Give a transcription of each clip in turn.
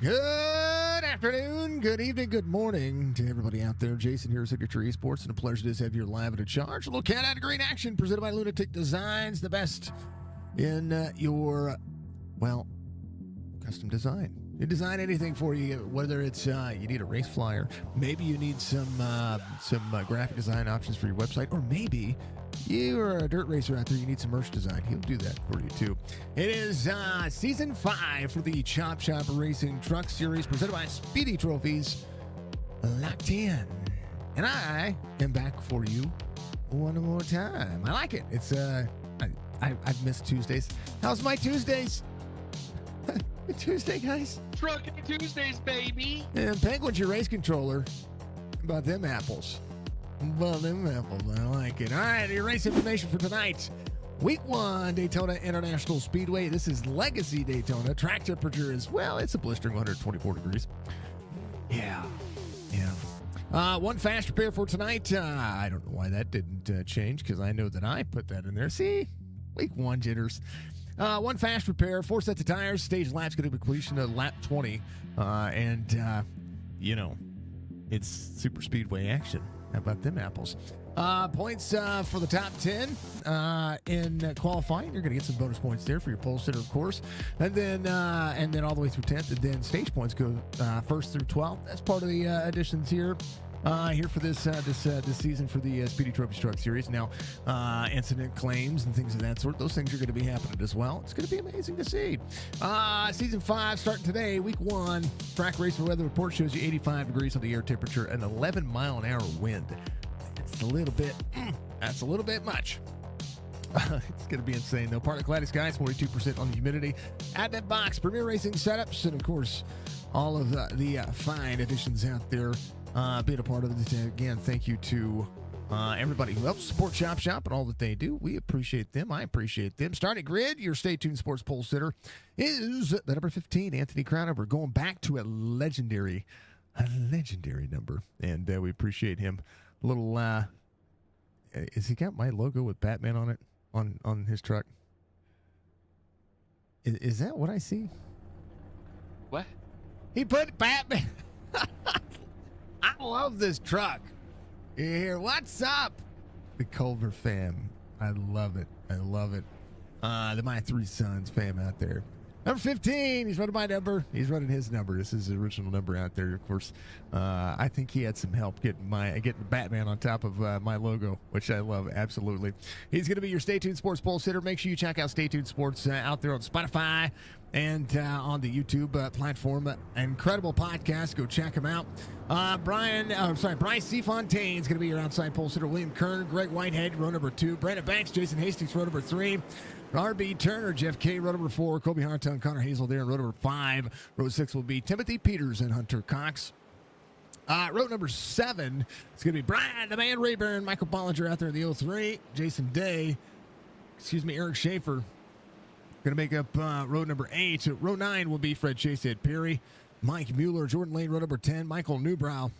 Good afternoon, good evening, good morning to everybody out there. Jason here, Signature Esports, and a pleasure to have you live and in charge. A little cat out of green action presented by Lunatic Designs, the best in your, well, custom design. You design anything for you, whether it's you need a race flyer, maybe you need some graphic design options for your website, or maybe you're a dirt racer out there, you need some merch design. He'll do that for you, too. It is Season 5 for the Chop Shop Racing Truck Series, presented by Speedy Trophies, locked in. And I am back for you one more time. I like it. It's I've missed Tuesdays. How's my Tuesdays? Tuesday, guys? Trucking Tuesdays, baby. And Penguin's your race controller. About them apples. About them apples. I like it. All right, your race information for tonight. Week 1, Daytona International Speedway. This is Legacy Daytona. Track temperature is, well, it's a blistering 124 degrees. Yeah. One fast repair for tonight. I don't know why that didn't change, because I know that I put that in there. See? Week 1 jitters. One fast repair, 4 sets of tires, stage lap's going to be completion of lap 20. You know, it's super speedway action. How about them apples? Points for the top 10 in qualifying. You're going to get some bonus points there for your pole sitter, of course. And then all the way through 10th. And then stage points go 1st through 12th. That's part of the additions here. Here for this season for the Speedy Trophies Truck Series. Now, incident claims and things of that sort, those things are going to be happening as well. It's going to be amazing to see. Season 5 starting today, week 1. Track racer weather report shows you 85 degrees on the air temperature and 11 mile an hour wind. It's a little bit, that's a little bit much. It's going to be insane, though. Partly cloudy skies, 42% on the humidity. Advent box, Premier Racing setups, and of course, all of the fine additions out there. Being a part of it. Again, thank you to everybody who helps support Chop Shop and all that they do. We appreciate them. I appreciate them. Starting grid, your Stay Tuned Sports Pole Sitter is the number 15, Anthony Crownover, going back to a legendary number. And we appreciate him. A little, has he got my logo with Batman on it, on his truck? Is that what I see? What? He put Batman. I love this truck. You hear, what's up? The Culver fam. I love it. The My Three Sons fam out there. Number 15, he's running my number. He's running his number. This is the original number out there, of course. I think he had some help getting Batman on top of my logo, which I love, absolutely. He's going to be your Stay Tuned Sports Pole Sitter. Make sure you check out Stay Tuned Sports out there on Spotify and on the YouTube platform. Incredible podcast. Go check him out. Bryce C. Fontaine's going to be your outside pole sitter. William Kern, Greg Whitehead, row number 2. Brandon Banks, Jason Hastings, row number 3. R.B. Turner, Jeff K., row number 4. Kobe Hartung, Connor Hazel there in row number 5. Row 6 will be Timothy Peters and Hunter Cox. Row number 7, it's going to be Brian, the man Rayburn, Michael Bollinger out there in the 03. Jason Day, Eric Schaefer Going to make up row number 8. Row 9 will be Fred Chase, Ed Perry, Mike Mueller, Jordan Lane, row number 10, Michael Newbrow.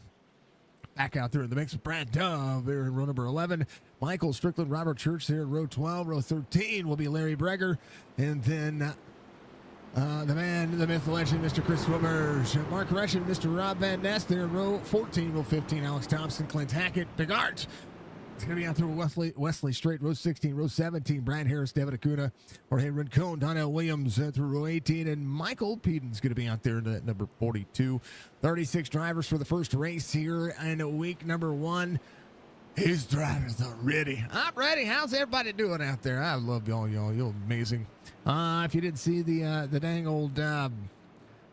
Back out there in the mix with Brad Dove there in row number 11. Michael Strickland, Robert Church there in row 12. Row 13 will be Larry Breger. And then the man, the myth, the legend, Mr. Chris Swimmers. Mark Retchen, Mr. Rob Van Ness there in row 14. Row 15, Alex Thompson, Clint Hackett, Big Art. It's going to be out there with Wesley Strait, row 16, row 17, Brad Harris, David Acuna, Jorge Rincon, Donnell Williams through row 18, and Michael Peden's going to be out there at number 42. 36 drivers for the first race here in week number 1. His drivers are ready. I'm ready. How's everybody doing out there? I love y'all. You're amazing. If you didn't see the dang old the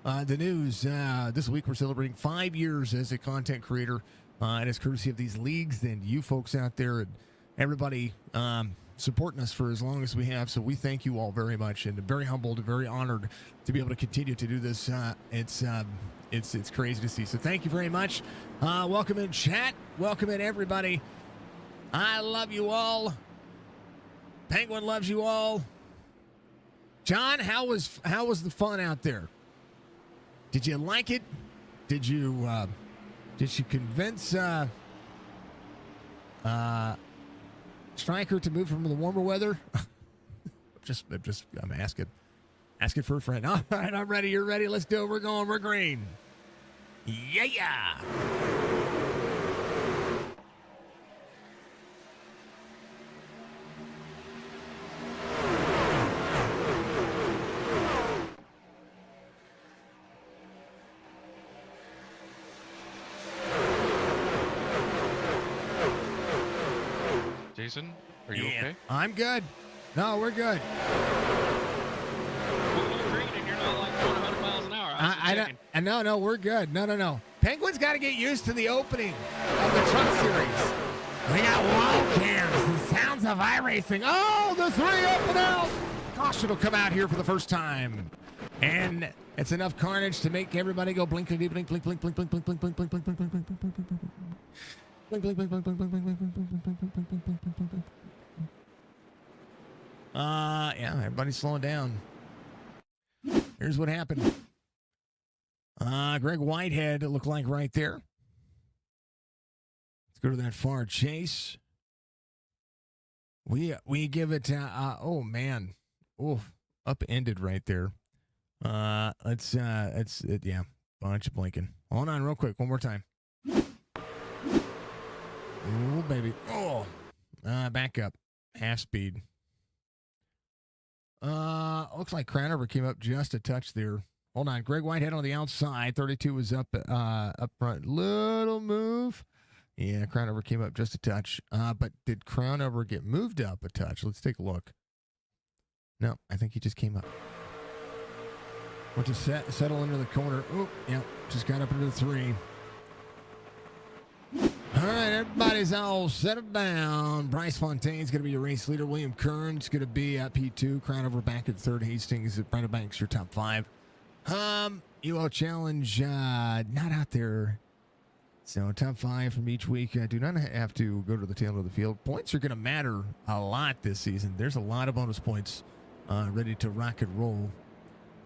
news, this week we're celebrating 5 years as a content creator. And it's courtesy of these leagues and you folks out there and everybody supporting us for as long as we have. So we thank you all very much and very humbled and very honored to be able to continue to do this. It's crazy to see. So thank you very much. Welcome in chat. Welcome in everybody. I love you all. Penguin loves you all. John, how was the fun out there? Did you like it? Did you convince Stryker to move from the warmer weather? I'm asking for a friend. All right, I'm ready. You're ready. Let's do it. We're going. We're green. Yeah. Jason, are you okay? I'm good. No, we're good. Well, you're green and you're not like going 100 miles an hour. No, we're good. No. Penguin's got to get used to the opening of the truck series. We got wall cams, the sounds of iRacing. Oh, the 3 up and out. Caution will come out here for the first time. And it's enough carnage to make everybody go blink, blink, blink, blink, blink, blink, blink, blink, blink, blink, blink, blink, blink, blink, blink, blink, blink, blink, blink. Blink, blink, blink, blink, blink, blink, blink, blink, blink, blink, blink, blink, blink, blink, blink, blink. Yeah, everybody's slowing down. Here's what happened. Greg Whitehead, it looked like right there. Let's go to that far chase. We give it, oh man. Oh, upended right there. Yeah, bunch of blinking. Hold on real quick, one more time. Oh, baby. Oh. Back up. Half speed. Looks like Crownover came up just a touch there. Hold on. Greg Whitehead on the outside. 32 was up front. Little move. Yeah, Crownover came up just a touch. But did Crownover get moved up a touch? Let's take a look. No, I think he just came up. Went to settle into the corner. Oh, yeah. Just got up into the 3. All right, everybody's all settled down. Bryce Fontaine's going to be your race leader. William Kern's going to be at P2. Crownover back at 3rd. Hastings at Brandon Banks, your top 5. UL Challenge, not out there. So top 5 from each week. Do not have to go to the tail of the field. Points are going to matter a lot this season. There's a lot of bonus points ready to rock and roll.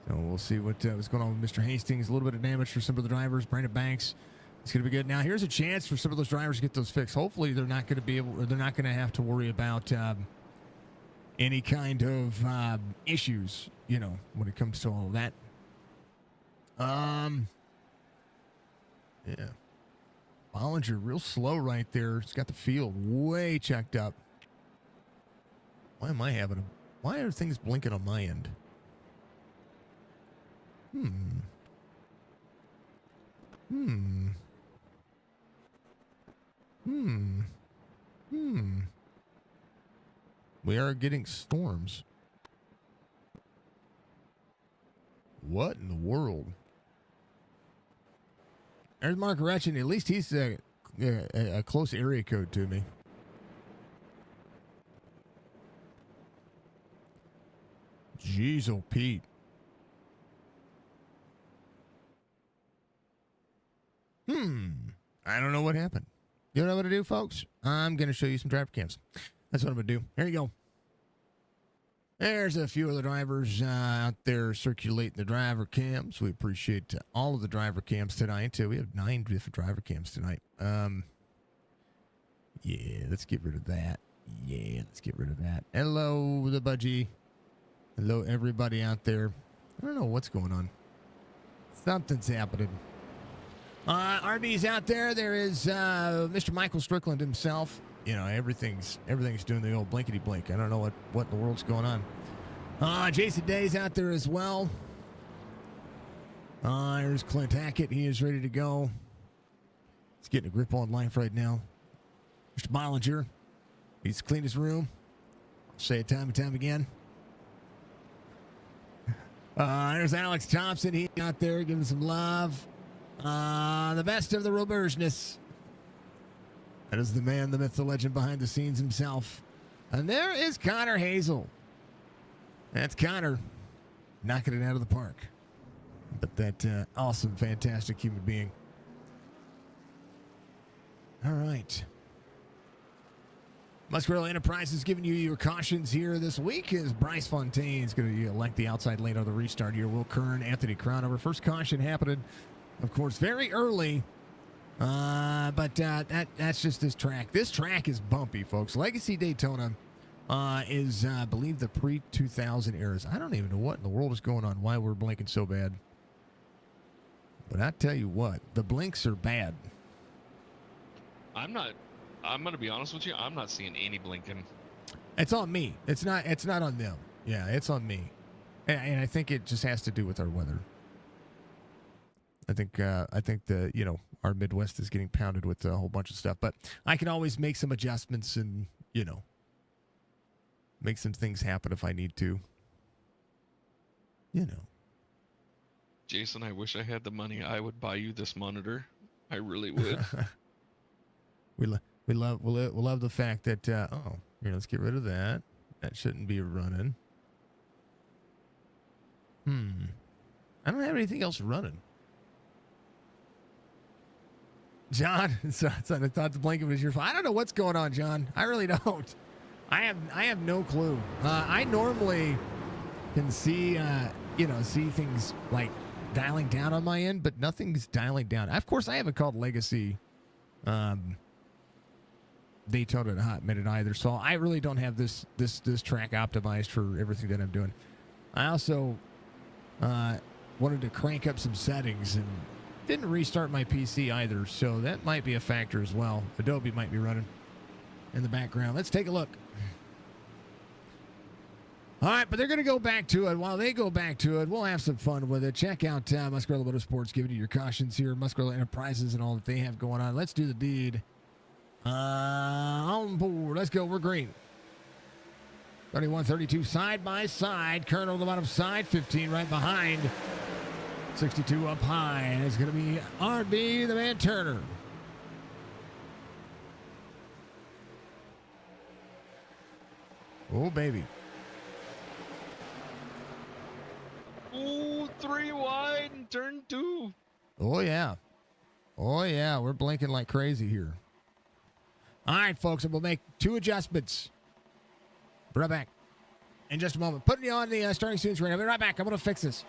So we'll see what's going on with Mr. Hastings. A little bit of damage for some of the drivers. Brandon Banks. It's going to be good. Now, here's a chance for some of those drivers to get those fixed. Hopefully, they're not going to be able, or they're not going to have to worry about any kind of issues, when it comes to all of that. Yeah. Bollinger, real slow right there. It's got the field way checked up. Why are things blinking on my end? We are getting storms. What in the world? There's Mark Retchen. At least he's a close area code to me. Jeez, oh Pete. I don't know what happened. You know what I'm going to do, folks? I'm going to show you some driver cams. That's what I'm going to do. Here you go. There's a few of the drivers out there circulating the driver cams. We appreciate all of the driver cams tonight. We have 9 different driver cams tonight. Yeah, let's get rid of that. Hello, the budgie. Hello, everybody out there. I don't know what's going on. Something's happening. RB's out there. There is Mr. Michael Strickland himself. You know, everything's doing the old blankety blink. I don't know what in the world's going on. Jason Day's out there as well. There's Clint Hackett. He is ready to go. He's getting a grip on life right now. Mr. Bollinger, he's cleaned his room. I'll say it time and time again. There's Alex Thompson. He's out there giving some love. The best of the Robertsness. That is the man, the myth, the legend behind the scenes himself. And there is Connor Hazel. That's Connor knocking it out of the park. But that awesome, fantastic human being. All right. Muscarella Enterprises giving you your cautions here this week as Bryce Fontaine is going to elect the outside lane on the restart here. Will Kern, Anthony Cronover. First caution happening, of course, very early. But that's just this track. This track is bumpy, folks. Legacy Daytona is, I believe, the pre-2000 eras. I don't even know what in the world is going on, why we're blinking so bad. But I tell you what, the blinks are bad. I'm going to be honest with you. I'm not seeing any blinking. It's on me. It's not on them. Yeah, it's on me. And I think it just has to do with our weather. I think our Midwest is getting pounded with a whole bunch of stuff, but I can always make some adjustments and, make some things happen if I need to. Jason, I wish I had the money. I would buy you this monitor. I really would. We love the fact that let's get rid of that. That shouldn't be running. I don't have anything else running. John, so I thought the blanket was your fault. I don't know what's going on, John. I really don't. I have no clue. I normally can see things like dialing down on my end, but nothing's dialing down. Of course, I haven't called Legacy Daytona in a hot minute either, so I really don't have this track optimized for everything that I'm doing. I also wanted to crank up some settings and didn't restart my PC either, so that might be a factor as well. Adobe might be running in the background. Let's take a look. All right, but they're going to go back to it. While they go back to it, we'll have some fun with it. Check out Muscarella Motorsports giving you your cautions here, Muscarella Enterprises and all that they have going on. Let's do the deed. On board. Let's go. We're green. 31, 32 side by side. Colonel on the bottom side. 15 right behind. 62 up high. And it's going to be RB, the man Turner. Oh, baby. Ooh, 3 wide and turn 2. Oh, yeah. Oh, yeah. We're blinking like crazy here. All right, folks, and we'll make 2 adjustments. Be right back in just a moment. Putting you on the starting soon screen. I'll be right back. I'm going to fix this.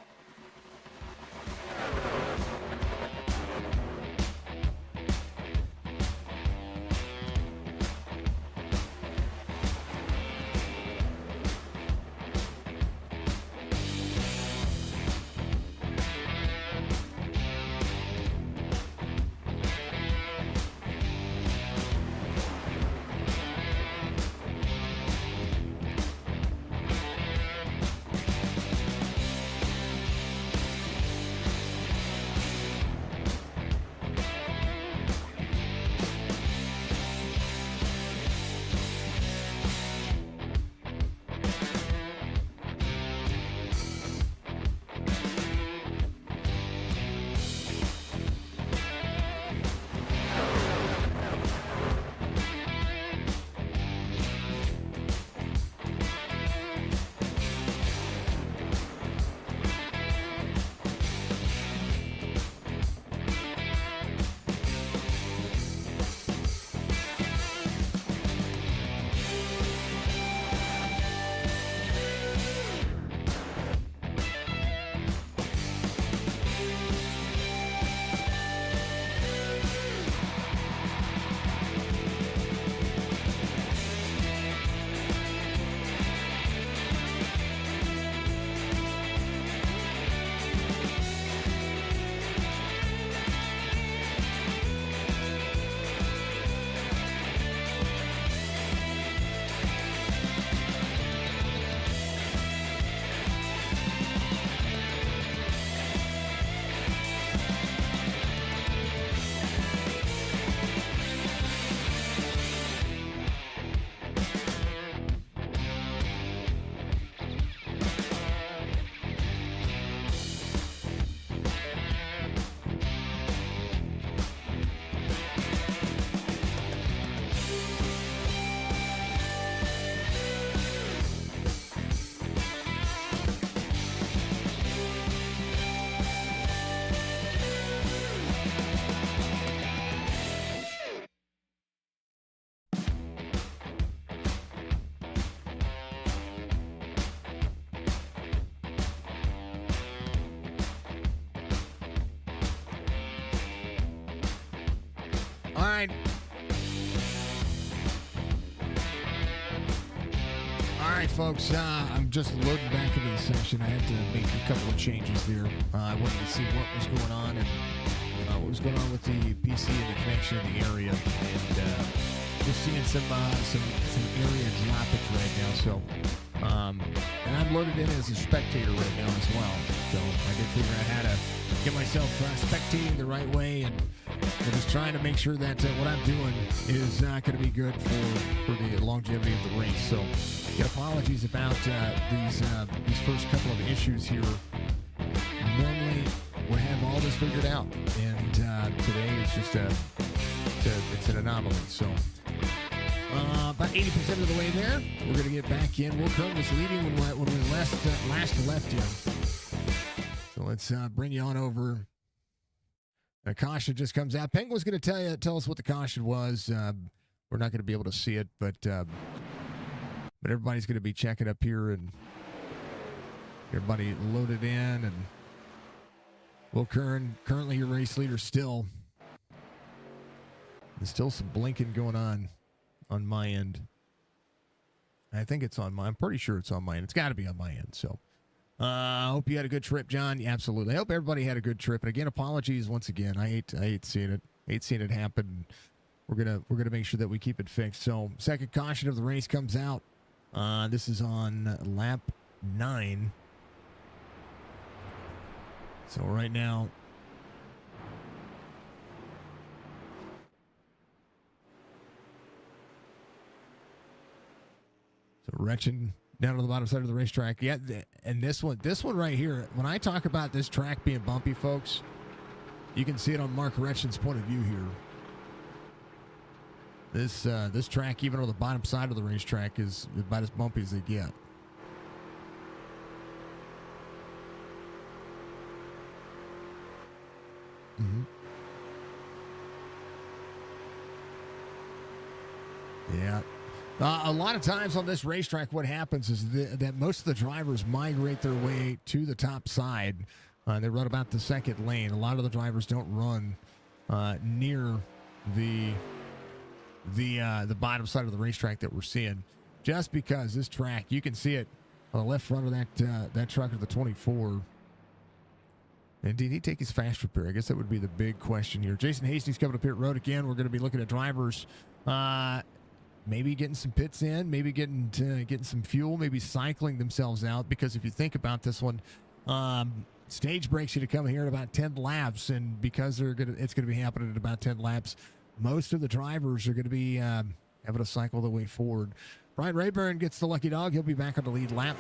right. All right, folks. I'm just loading back into the session. I had to make a couple of changes there. I wanted to see what was going on and what was going on with the PC and the connection in the area, and just seeing some area droppage right now. So, and I'm loaded in as a spectator right now as well. So I did figure out how to get myself spectating the right way, and just trying to make sure that what I'm doing is going to be good for the longevity of the race. So, get apologies about these first couple of issues here. Normally, we have all this figured out, and today it's just it's an anomaly. So, about 80% of the way there, we're going to get back in. Will Kern was leading when we last left him. So let's bring you on over. A caution just comes out. Penguin's going to tell us what the caution was. We're not going to be able to see it, but everybody's going to be checking up here, and everybody loaded in. And Will Kern, currently your race leader still. There's still some blinking going on my end. I think it's on I'm pretty sure it's on my end. It's got to be on my end. So I hope you had a good trip, John. Yeah, absolutely. I hope everybody had a good trip. And again, apologies once again. I hate seeing it. Hate seeing it happen. We're gonna make sure that we keep it fixed. So second caution of the race comes out. This is on lap 9. So right now, Retchin down to the bottom side of the racetrack. Yeah, and this one right here, when I talk about this track being bumpy, folks, you can see it on Mark Retchin's point of view here. This track, even on the bottom side of the racetrack, is about as bumpy as they get. Mm-hmm. Yeah. A lot of times on this racetrack, what happens is that most of the drivers migrate their way to the top side. They run about the second lane. A lot of the drivers don't run near the bottom side of the racetrack that we're seeing, just because this track, you can see it on the left front of that truck of the 24. And did he take his fast repair? I guess that would be the big question here. Jason Hastings coming to pit road again. We're going to be looking at drivers. Maybe getting some pits in, maybe getting some fuel, maybe cycling themselves out. Because if you think about this one, stage breaks you to come here at about 10 laps, and because it's going to be happening at about 10 laps, most of the drivers are going to be having to cycle their way forward. Brian Rayburn gets the lucky dog. He'll be back on the lead lap.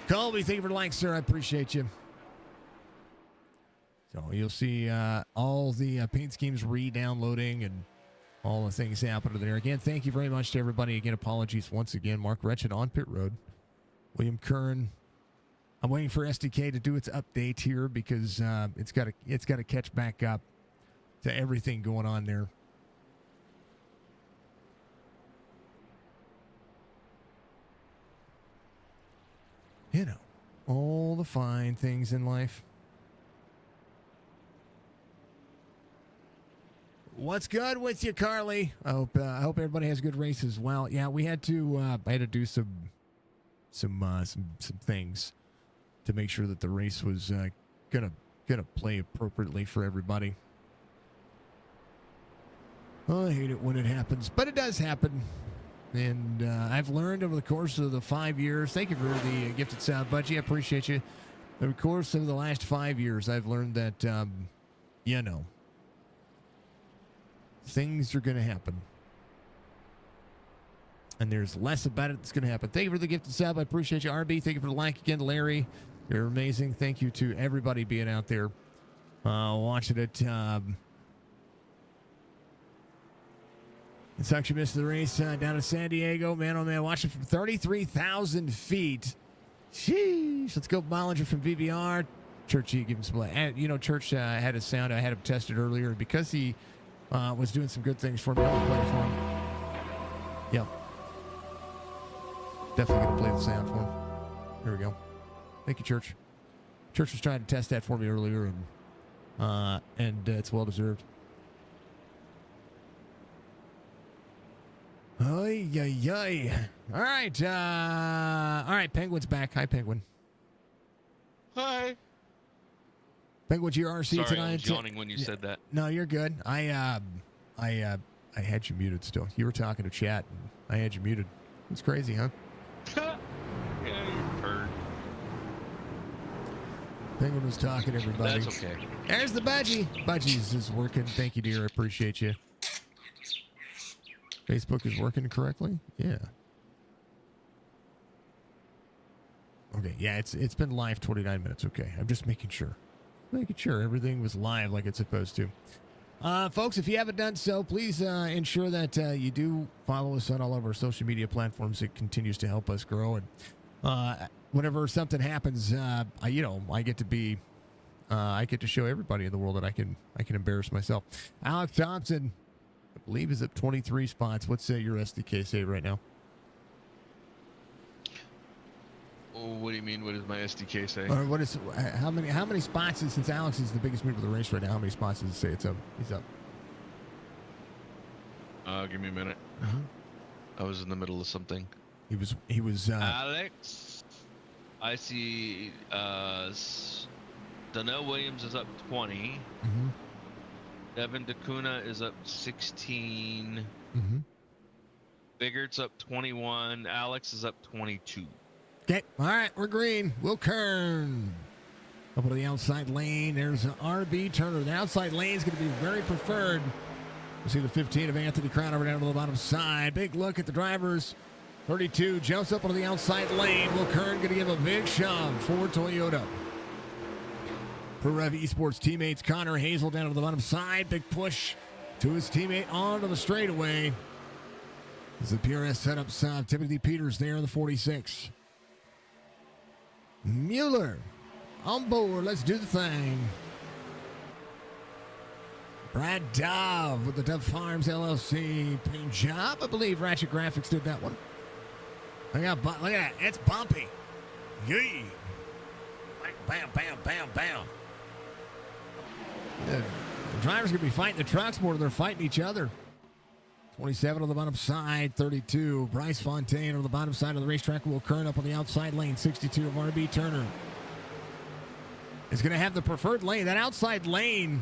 Colby, thank you for the like, sir. I appreciate you. So you'll see all the paint schemes re-downloading and all the things happening there. Again, thank you very much to everybody. Again, apologies once again. Mark Retchin on pit road. William Kern. I'm waiting for SDK to do its update here because it's got to catch back up to everything going on there. You know, all the fine things in life. What's good with you, Carly? I hope everybody has a good race as well. Yeah, we had to I had to do some things to make sure that the race was gonna play appropriately for everybody. Oh, I hate it when it happens, but it does happen. And I've learned over the course of the 5 years. Thank you for the gifted sound, Budgie. I appreciate you. Over the course of the last 5 years, I've learned that you know, things are going to happen. And there's less about it that's going to happen. Thank you for the gifted sub. I appreciate you, RB. Thank you for the like again, Larry. You're amazing. Thank you to everybody being out there watching it. It's actually missed the race down in San Diego. Man, oh man, watching from 33,000 feet. Sheesh. Let's go, Bollinger from VBR. Church, you give him some. You know, Church had his sound. I had him tested earlier because he was doing some good things for me. I'm going to play it for him. Yep. Definitely going to play the sound for him. There we go. Thank you, Church. Church was trying to test that for me earlier, and it's well deserved. Ay, ay, ay. All right. All right. Penguin's back. Hi, Penguin. Hi. Penguin's your RC Sorry, tonight. I was yawning when you said that. No, you're good. I had you muted still. You were talking to chat. And I had you muted. It's crazy, huh? Yeah, you bird. Penguin was talking to everybody. That's okay. There's the budgie. Budgies is working. Thank you, dear. I appreciate you. Facebook is working correctly? Yeah. Okay, yeah, it's been live 29 minutes. Okay, I'm just making sure. Making sure everything was live like it's supposed to. Folks, if you haven't done so, please ensure that you do follow us on all of our social media platforms. It continues to help us grow. And whenever something happens, I get to be, I get to show everybody in the world that I can embarrass myself. Alex Thompson, I believe, is at 23 spots. What's your SDK say right now? Oh, what do you mean? What does my SDK say? Or what is how many spots is, since Alex is the biggest mover of the race right now? How many spots does it say it's up? He's up. Give me a minute. I was in the middle of something. He was. Alex, I see. Donnell Williams is up 20. Mm-hmm. Devin DeCuna is up 16. Mm-hmm. Biggert's up 21. Alex is up 22. Okay, all right, we're green. Will Kern up to the outside lane. There's an RB Turner. The outside lane is going to be very preferred. We see the 15 of Anthony Crowder down to the bottom side. Big look at the drivers. 32 jumps up onto the outside lane. Will Kern going to give a big shove for Toyota. Pro Rev Esports teammates Connor Hazel down to the bottom side. Big push to his teammate onto the straightaway. As the PRS setups Timothy Peters there in the 46. Mueller on board. Let's do the thing. Brad Dove with the Dove Farms LLC paint job. I believe Ratchet Graphics did that one. Look at that. It's bumpy. Yee. Bam, bam, bam, bam. The drivers going to be fighting the trucks more than they're fighting each other. 27 on the bottom side, 32. Bryce Fontaine on the bottom side of the racetrack. Will Kern up on the outside lane, 62 of RB Turner. Is going to have the preferred lane. That outside lane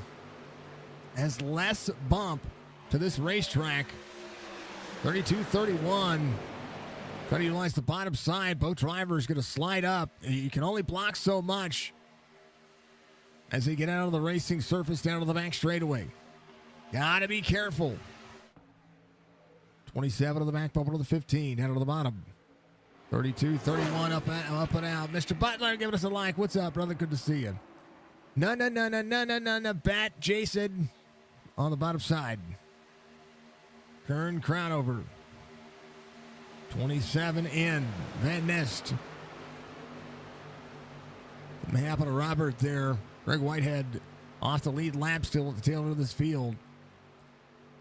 has less bump to this racetrack. 32-31. Trying to utilize the bottom side. Both drivers going to slide up. You can only block so much as they get out of the racing surface down to the back straightaway. Got to be careful. 27 on the back bumper to the 15, down to the bottom. 32, 31, up and out. Mr. Butler giving us a like. What's up, brother? Good to see you. No. Bat Jason on the bottom side. Kern Crownover. 27 in. Van Nest. Something happened to Robert there. Greg Whitehead off the lead lap still at the tail end of this field.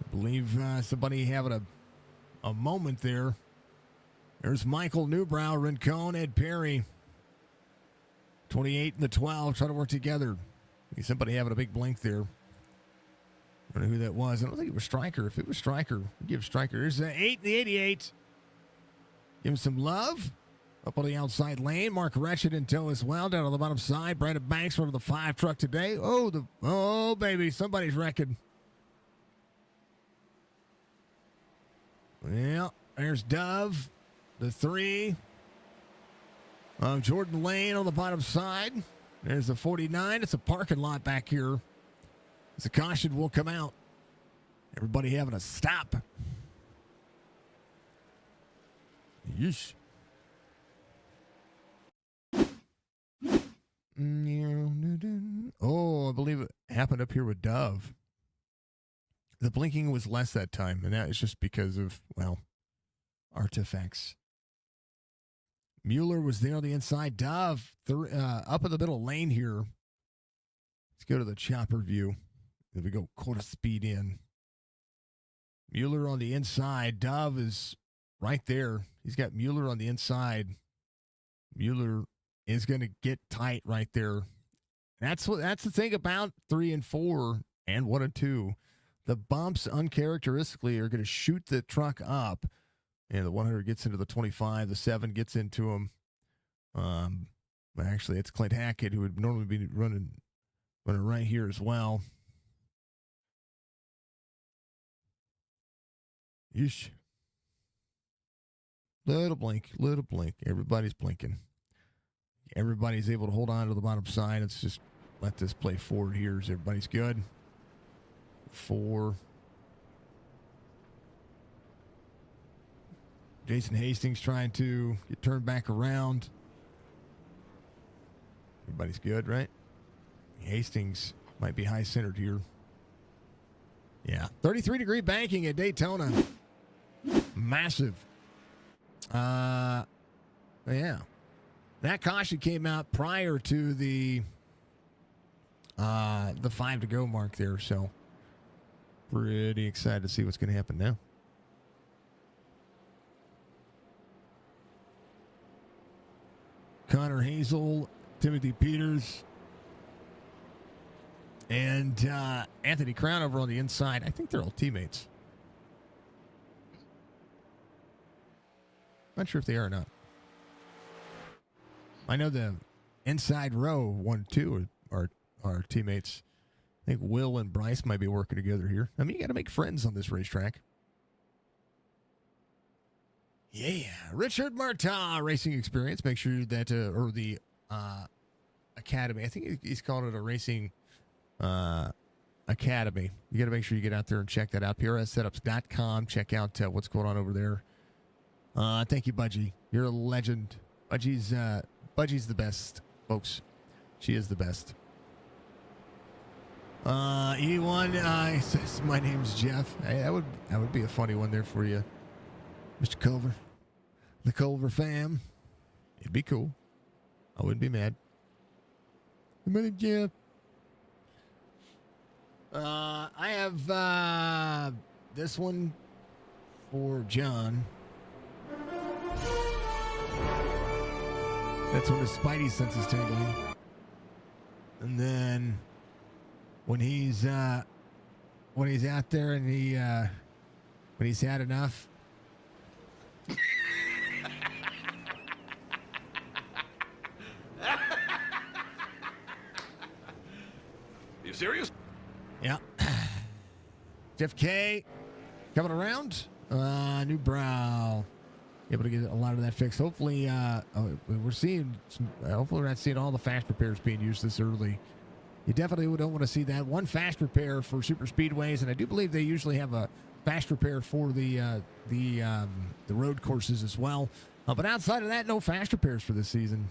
I believe somebody having a moment there. There's Michael Newbrow, Rincon, Ed Perry. 28 and the 12 trying to work together. Somebody having a big blink there. I don't know who that was. I don't think it was Stryker. If it was Stryker, give Stryker. There's 8 and the 88. Give him some love. Up on the outside lane. Mark Wretched in tow as well. Down on the bottom side. Brandon Banks running the 5 truck today. Oh, baby. Somebody's wrecking. Yeah, there's Dove, the 3. Jordan Lane on the bottom side. There's the 49. It's a parking lot back here. As a caution will come out. Everybody having a stop. Yeesh. Oh, I believe it happened up here with Dove. The blinking was less that time, and that is just because of, well, artifacts. Mueller was there on the inside. Dove up in the middle lane here. Let's go to the chopper view. There we go. Quarter speed in. Mueller on the inside. Dove is right there. He's got Mueller on the inside. Mueller is going to get tight right there. That's the thing about 3 and 4 and 1 and 2. The bumps uncharacteristically are going to shoot the truck up And the 100 gets into the 25. The 7 gets into him. Actually, it's Clint Hackett, who would normally be running right here as well. Yeesh. Little blink. Everybody's blinking. Everybody's able to hold on to the bottom side. Let's just let this play forward here. Is everybody's good? 4. Jason Hastings trying to get turned back around. Everybody's good, right? Hastings might be high-centered here. Yeah. 33-degree banking at Daytona. Massive. Yeah. That caution came out prior to the 5 to go mark there, so pretty excited to see what's going to happen now. Connor Hazel, Timothy Peters, and Anthony Crown over on the inside. I think they're all teammates. Not sure if they are or not. I know the inside row 1, 2 are teammates. I think Will and Bryce might be working together here. I mean, you got to make friends on this racetrack. Yeah, Richard Martin Racing Experience. Make sure that, or the Academy. I think he's calling it a Racing Academy. You got to make sure you get out there and check that out. PRSsetups.com. Check out what's going on over there. Thank you, Budgie. You're a legend. Budgie's the best, folks. She is the best. E1 says, my name's Jeff. Hey, that would be a funny one there for you, Mr. Culver. The Culver fam. It'd be cool. I wouldn't be mad. My name's Jeff. I have this one for John. That's when his Spidey sense is tingling. And then when he's out there and when he's had enough. You serious? Yeah. Jeff K coming around. New brow. Able to get a lot of that fixed. Hopefully, we're seeing. Hopefully, we're not seeing all the fast repairs being used this early. You definitely don't want to see that. One fast repair for super speedways, and I do believe they usually have a fast repair for the road courses as well. But outside of that, no fast repairs for this season.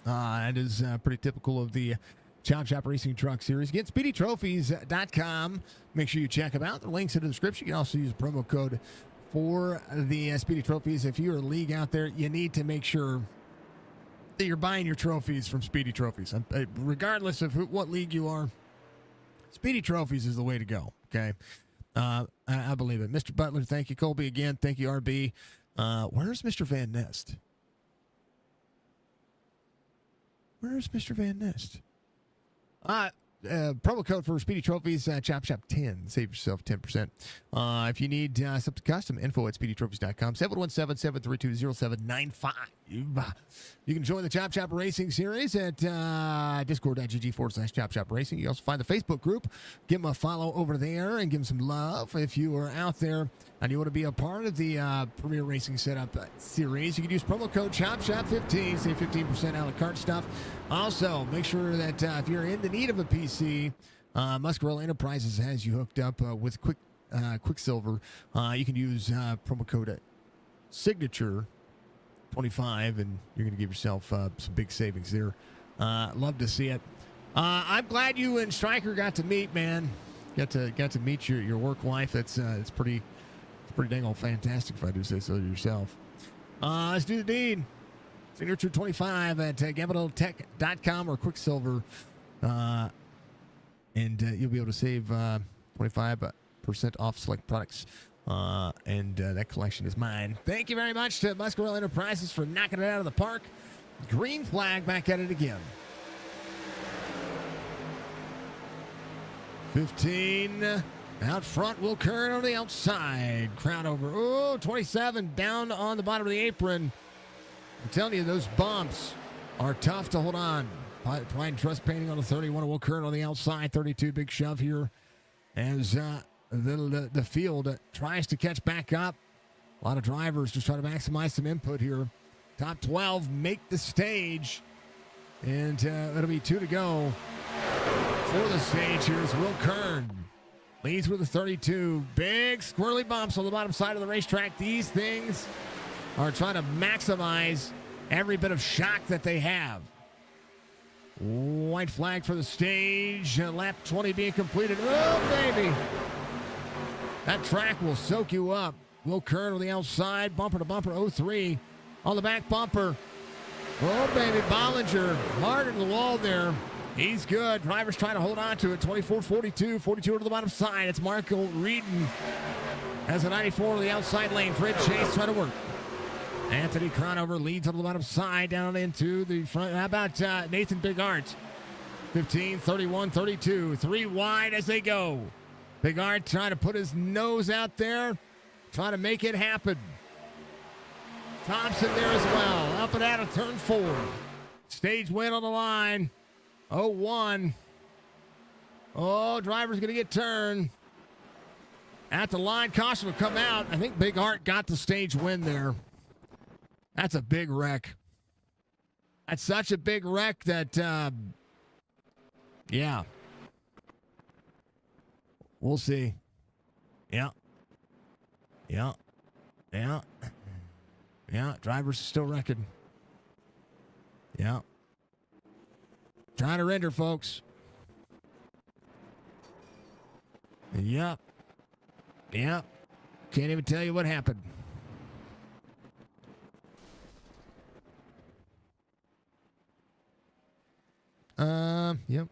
That is pretty typical of the Chop Shop Racing Truck Series. Get SpeedyTrophies.com. Make sure you check them out. The link's in the description. You can also use a promo code for the Speedy Trophies. If you're a league out there, you need to make sure that you're buying your trophies from Speedy Trophies. Regardless of what league you are, Speedy Trophies is the way to go, okay? I believe it. Mr. Butler, thank you. Colby again. Thank you, RB. Where's Mr. Van Nest? Where's Mr. Van Nest? Promo code for Speedy Trophies, Chop Shop 10. Save yourself 10%. If you need something custom, info at SpeedyTrophies.com. 717-732-0795. You can join the Chop Shop Racing series at discord.gg/Chop Shop Racing. You also find the Facebook group. Give them a follow over there and give them some love. If you are out there and you want to be a part of the Premier Racing Setup series, you can use promo code CHOPSHOP15. Save 15% a la carte stuff. Also, make sure that if you're in the need of a PC, Muscarella Enterprises has you hooked up with Quicksilver. You can use promo code Signature 25, and you're going to give yourself some big savings there. Love to see it. I'm glad you and Stryker got to meet, man. Got to meet your work wife. It's pretty dang old fantastic, if I do say so yourself. Let's do the deed. Signature 25 at GambleTech.com or Quicksilver, and you'll be able to save 25% off select products. And that collection is mine. Thank you very much to Muscarella Enterprises for knocking it out of the park. Green flag back at it again. 15 Out front, Will Kern on the outside. Crowd over. Oh, 27 down on the bottom of the apron. I'm telling you, those bumps are tough to hold on. Pride and Trust painting on the 31. Will Kern on the outside. 32, big shove here as the field tries to catch back up. A lot of drivers just trying to maximize some input here. Top 12 make the stage. And it'll be 2 to go for the stage. Here's Will Kern. Leads with a 32. Big squirrely bumps on the bottom side of the racetrack. These things are trying to maximize every bit of shock that they have. White flag for the stage. Lap 20 being completed. Oh, baby. That track will soak you up. Will Kern on the outside. Bumper to bumper. 03 on the back bumper. Oh, baby. Bollinger hard into the wall there. He's good. Drivers trying to hold on to it. 24-42. 42 to the bottom side. It's Marco Reedon as a 94 on the outside lane. Fred Chase trying to work. Anthony Cronover leads on the bottom side down into the front. How about Nathan Big Art? 15, 31, 32. 3 wide as they go. Big Art trying to put his nose out there. Trying to make it happen. Thompson there as well. Up and out of turn 4. Stage win on the line. 0-1. Oh, driver's going to get turned. At the line, caution will come out. I think Big Art got the stage win there. That's a big wreck. That's such a big wreck that, yeah. We'll see. Yeah. Yeah. Yeah. Yeah. Drivers are still wrecking. Yeah. Trying to render, folks. Yep. Yep. Can't even tell you what happened. Yep.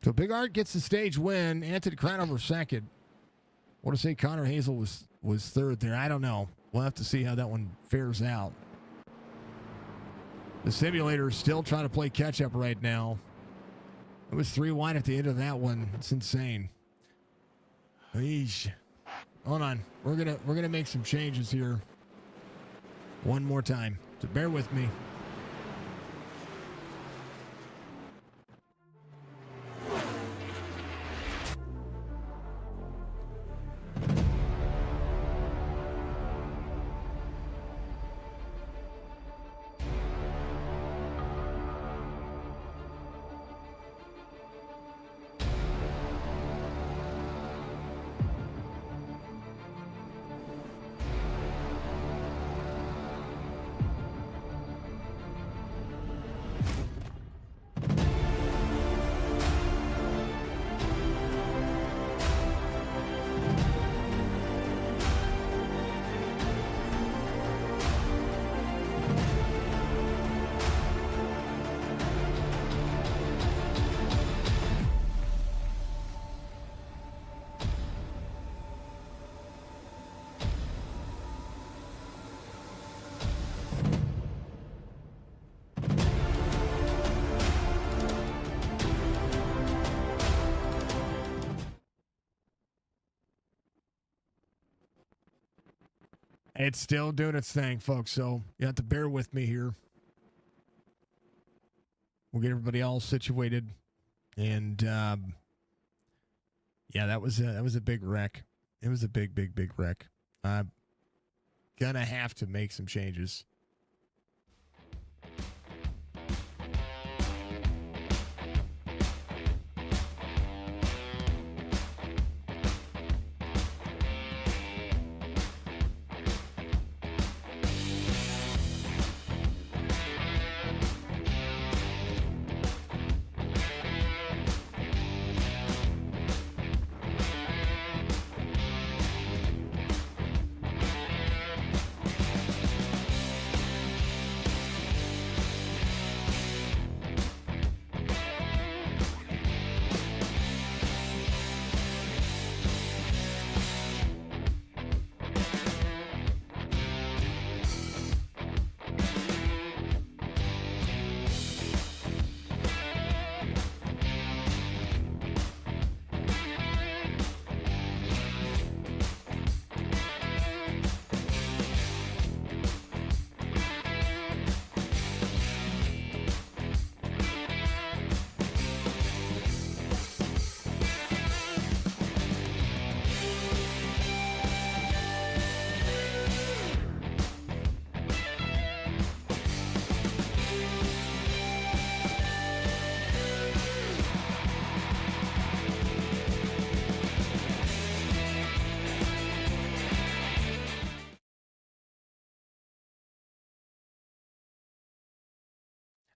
So Big Art gets the stage win. Anthony Cronover second. I want to say Connor Hazel was third there. I don't know. We'll have to see how that one fares out. The simulator is still trying to play catch up right now. It was 3 wide at the end of that one. It's insane. Eesh. Hold on. We're gonna make some changes here. One more time. So bear with me. It's still doing its thing, folks, so you have to bear with me here. We'll get everybody all situated. And, yeah, that was a big wreck. It was a big wreck. I'm gonna have to make some changes.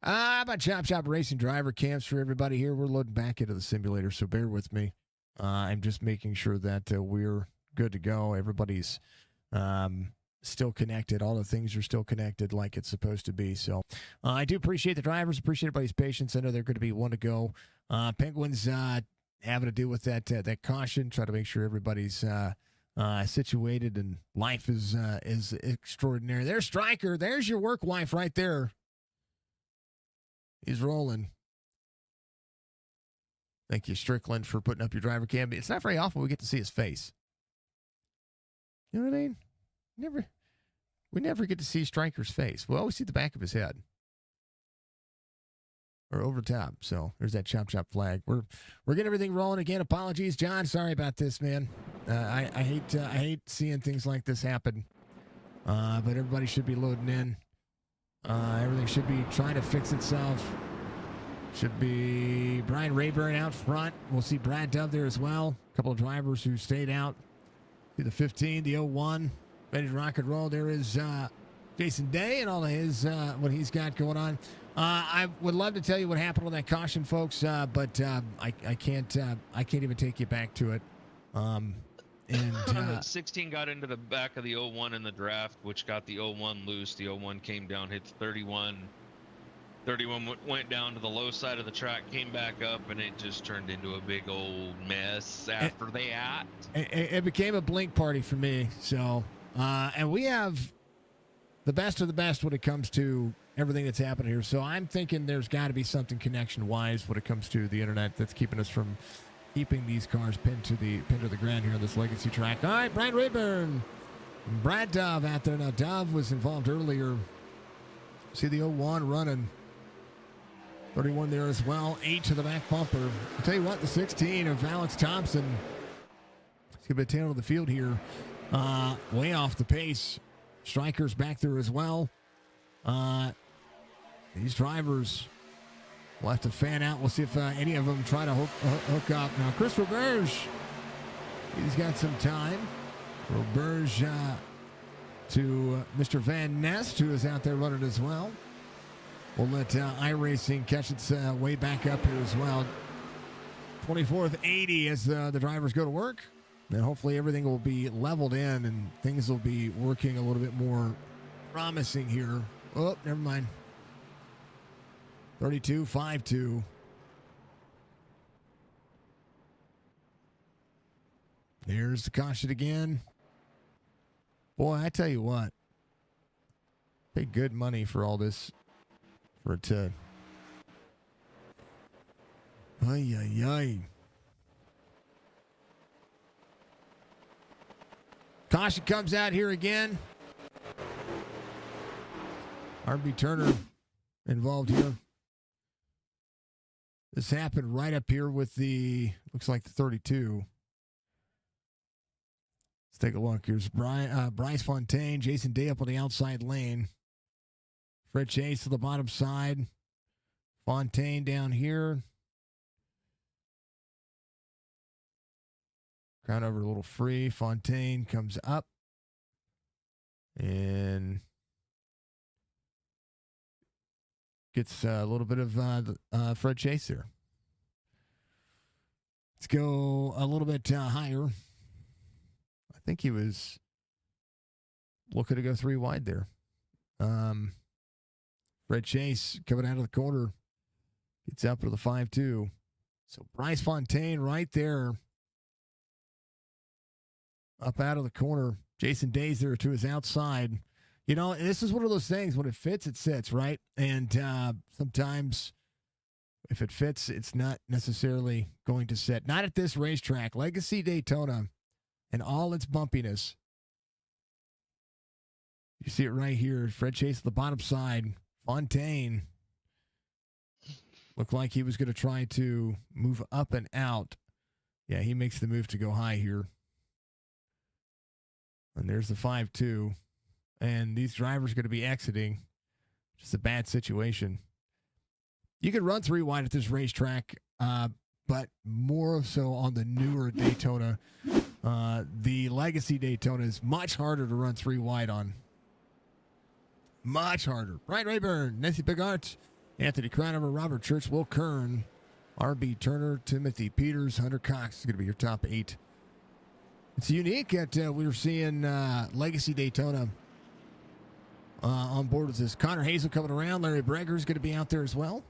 About Chop Shop Racing driver camps for everybody here. We're loading back into the simulator, so bear with me. I'm just making sure that we're good to go. Everybody's still connected. All the things are still connected like it's supposed to be. So I do appreciate the drivers, appreciate everybody's patience. I know they're going to be one to go. Penguins having to deal with that caution, try to make sure everybody's situated, and life is extraordinary. There's Stryker. There's your work wife right there. He's rolling. Thank you, Strickland, for putting up your driver cam. It's not very often we get to see his face. You know what I mean? We never get to see Stryker's face. We always see the back of his head. Or over top. So there's that Chop Chop flag. We're getting everything rolling again. Apologies, John. Sorry about this, man. I hate seeing things like this happen. But everybody should be loading in. Everything should be trying to fix itself. Should be Brian Rayburn out front. We'll see Brad Dove there as well. A couple of drivers who stayed out. See the 15, the 01. Ready to rock and roll. There is Jason Day and all of his what he's got going on. I would love to tell you what happened with that caution, folks, but I can't even take you back to it. And 16 got into the back of the 01 in the draft, which got the 01 loose. The 01 came down, hit 31. 31 went down to the low side of the track, came back up, and it just turned into a big old mess after that. It became a blink party for me. So, and we have the best of the best when it comes to everything that's happening here. So I'm thinking there's got to be something connection-wise when it comes to the internet that's keeping us from keeping these cars pinned to the ground here on this legacy track. All right, Brian Rayburn, Brad Dove out there. Now, Dove was involved earlier. See the 01 running. 31 there as well. 8 to the back bumper. I'll tell you what, the 16 of Alex Thompson. It's going to be a tail of the field here. Way off the pace. Stryker's back there as well. These drivers will have to fan out. We'll see if any of them try to hook up. Now, Chris Roberge, he's got some time. Roberge to Mr. Van Nest, who is out there running as well. We'll let iRacing catch its way back up here as well. 24th 80 as the drivers go to work. And hopefully everything will be leveled in and things will be working a little bit more promising here. Oh, never mind. 32.52. There's the caution again. Boy, I tell you what. Pay good money for all this. For it to. Ay, ay, ay. Caution comes out here again. R.B. Turner involved here. This happened right up here with the, looks like the 32. Let's take a look. Here's Bryce Fontaine, Jason Day up on the outside lane. Fred Chase to the bottom side. Fontaine down here. Crown over a little free. Fontaine comes up. And gets a little bit of Fred Chase there. Let's go a little bit higher. I think he was looking to go 3 wide there. Fred Chase coming out of the corner. Gets up to the 5-2. So Bryce Fontaine right there. Up out of the corner. Jason Day's there to his outside. You know, this is one of those things. When it fits, it sits, right? And sometimes if it fits, it's not necessarily going to sit. Not at this racetrack. Legacy Daytona and all its bumpiness. You see it right here. Fred Chase at the bottom side. Fontaine looked like he was going to try to move up and out. Yeah, he makes the move to go high here. And there's the 5-2. And these drivers are going to be exiting. Just a bad situation. You could run 3 wide at this racetrack, but more so on the newer Daytona. The Legacy Daytona is much harder to run 3 wide on. Much harder. Brian Rayburn, Nancy Bigart, Anthony Cronover, Robert Church, Will Kern, R.B. Turner, Timothy Peters, Hunter Cox is going to be your top 8. It's unique that we were seeing Legacy Daytona on board with this. Connor Hazel coming around. Larry Breger is going to be out there as well.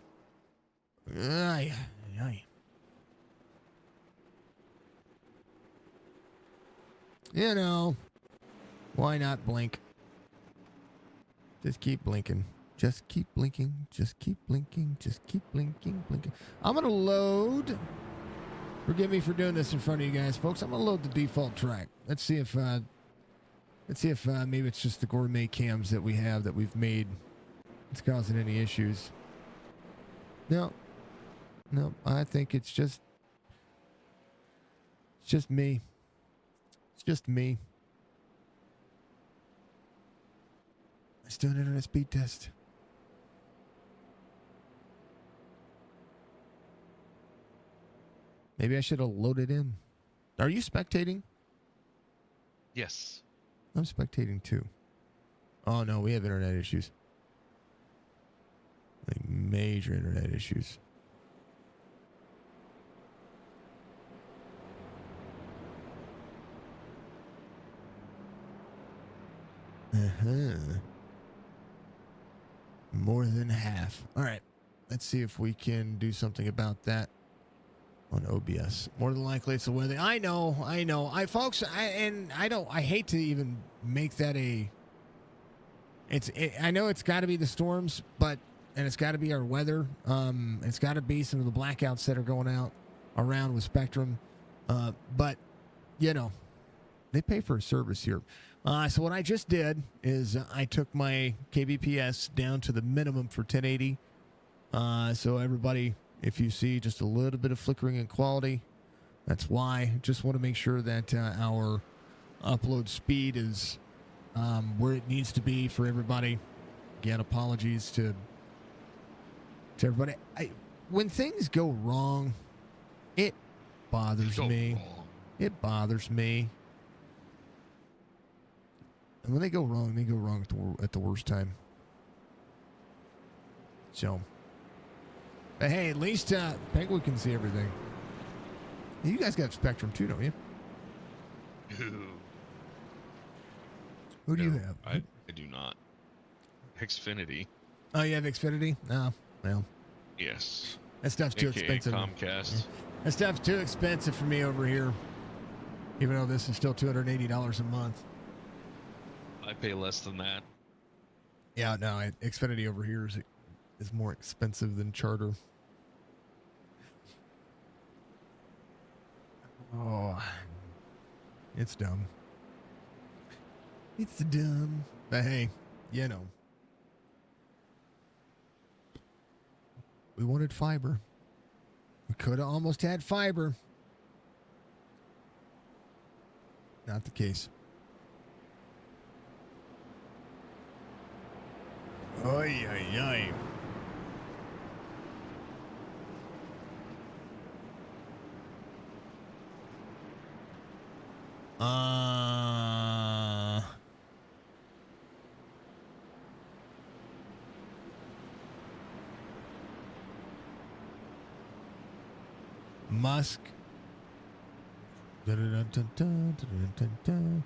Aye, aye. You know, why not blink? Just keep blinking. Just keep blinking. Just keep blinking. Just keep blinking. Blinking. I'm going to load. Forgive me for doing this in front of you guys, folks. I'm going to load the default track. Let's see if maybe it's just the gourmet cams that we have that we've made. It's causing any issues. No. I think it's just me. It's just me. Let's do an internet speed test. Maybe I should have loaded in. Are you spectating? Yes. I'm spectating too. Oh no, we have internet issues. Like major internet issues. More than half. All right. Let's see if we can do something about that on OBS. More than likely it's the weather. I know. Folks, I hate to even make that I know it's got to be the storms, and it's got to be our weather. It's got to be some of the blackouts that are going out around with Spectrum. But you know, they pay for a service here. So what I just did is I took my kbps down to the minimum for 1080. So everybody, if you see just a little bit of flickering in quality, that's why. Just want to make sure that our upload speed is where it needs to be for everybody. Again, apologies to everybody. When things go wrong, it bothers me. It bothers me. And when they go wrong at the worst time. So, but hey, at least Penguin can see everything. You guys got Spectrum too, don't you? Who do you have? I do not. Xfinity. Oh, you have Xfinity? Oh, well. Yes. That stuff's too AKA expensive. Comcast. That stuff's too expensive for me over here. Even though this is still $280 a month. I pay less than that. Yeah, no, Xfinity over here is more expensive than Charter. Oh, it's dumb. It's dumb. But hey, you know. We wanted fiber. We could have almost had fiber. Not the case. Oy, oy, oy. Musk. Dun-dun-dun-dun-dun-dun-dun-dun.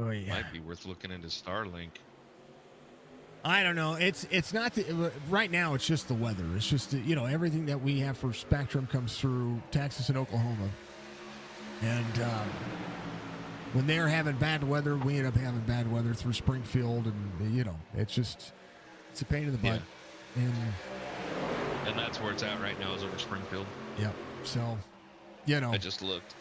Oh yeah. Might be worth looking into Starlink. I don't know. It's not right now. It's just the weather. It's just everything that we have for Spectrum comes through Texas and Oklahoma, and when they're having bad weather, we end up having bad weather through Springfield, and it's a pain in the butt. Yeah. And that's where it's at right now is over Springfield. Yep. So, I just looked.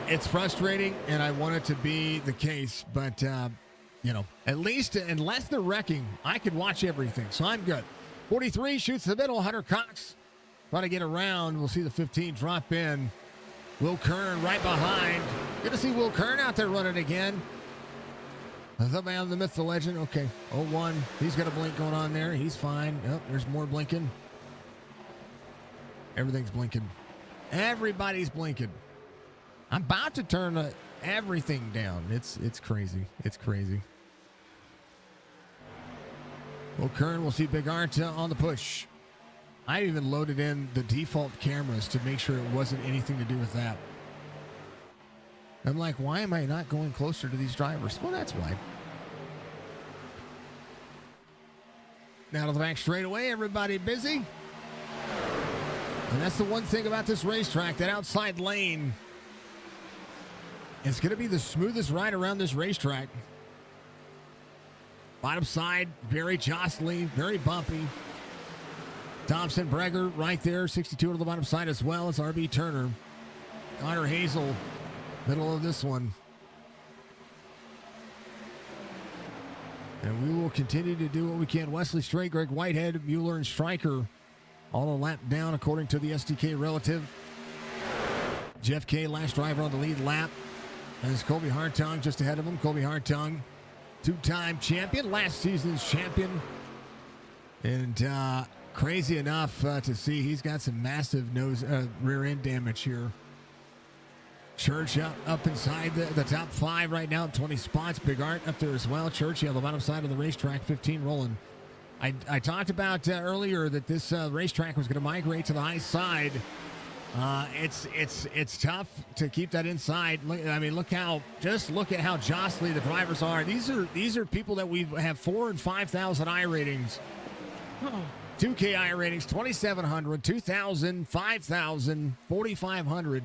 It's frustrating, and I want it to be the case, but at least unless they're wrecking, I can watch everything, so I'm good. 43 shoots the middle. Hunter Cox trying to get around. We'll see the 15 drop in. Will Kern right behind. Good to see Will Kern out there running again. The man, the myth, the legend. Okay, 0-1. He's got a blink going on there. He's fine. Yep, there's more blinking. Everything's blinking. Everybody's blinking. I'm about to turn everything down. It's crazy. It's crazy. Well, Kern, we'll see Big Art on the push. I even loaded in the default cameras to make sure it wasn't anything to do with that. I'm like, why am I not going closer to these drivers? Well, that's why. Now to the back straightaway, everybody busy. And that's the one thing about this racetrack, that outside lane. It's going to be the smoothest ride around this racetrack. Bottom side, very jostly, very bumpy. Thompson, Breger right there, 62 to the bottom side as well as RB Turner. Connor Hazel, middle of this one. And we will continue to do what we can. Wesley Strait, Greg Whitehead, Mueller, and Stryker all a lap down according to the SDK relative. Jeff K, last driver on the lead lap. As Colby Hartung just ahead of him. Colby Hartung, two-time champion, last season's champion. And crazy enough to see, he's got some massive rear end damage here. Church up inside the top 5 right now, 20 spots. Big Art up there as well. Church on the bottom side of the racetrack, 15 rolling. I talked about earlier that this racetrack was going to migrate to the high side. It's tough to keep that inside. I mean, look at how jostly the drivers are. These are people that we have 4,000 and 5,000 I ratings. 2K I ratings, 2,700, 2,000, 5,000, 4,500.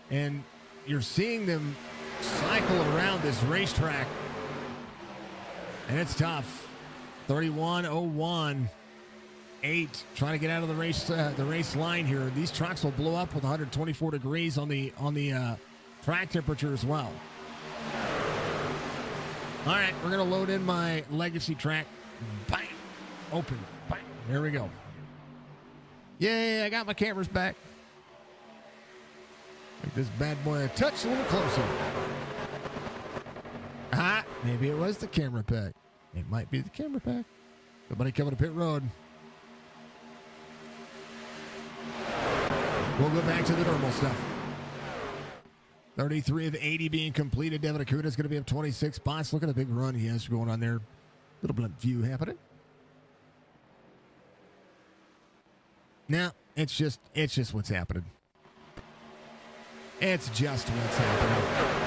And you're seeing them cycle around this racetrack. And it's tough. 31:01. 8 trying to get out of the race line here. These trucks will blow up with 124 degrees on the track temperature as well. All right, we're gonna load in my legacy track. Bang, open. Bang. There we go. Yay! I got my cameras back. Make this bad boy a touch a little closer. Ah, maybe it was the camera pack. It might be the camera pack. Somebody coming to pit road. We'll go back to the normal stuff. 33 of 80 being completed. Devin Acuna is going to be up 26 spots. Look at the big run he has going on there. Little blunt view happening. Now, it's just what's happening. It's just what's happening.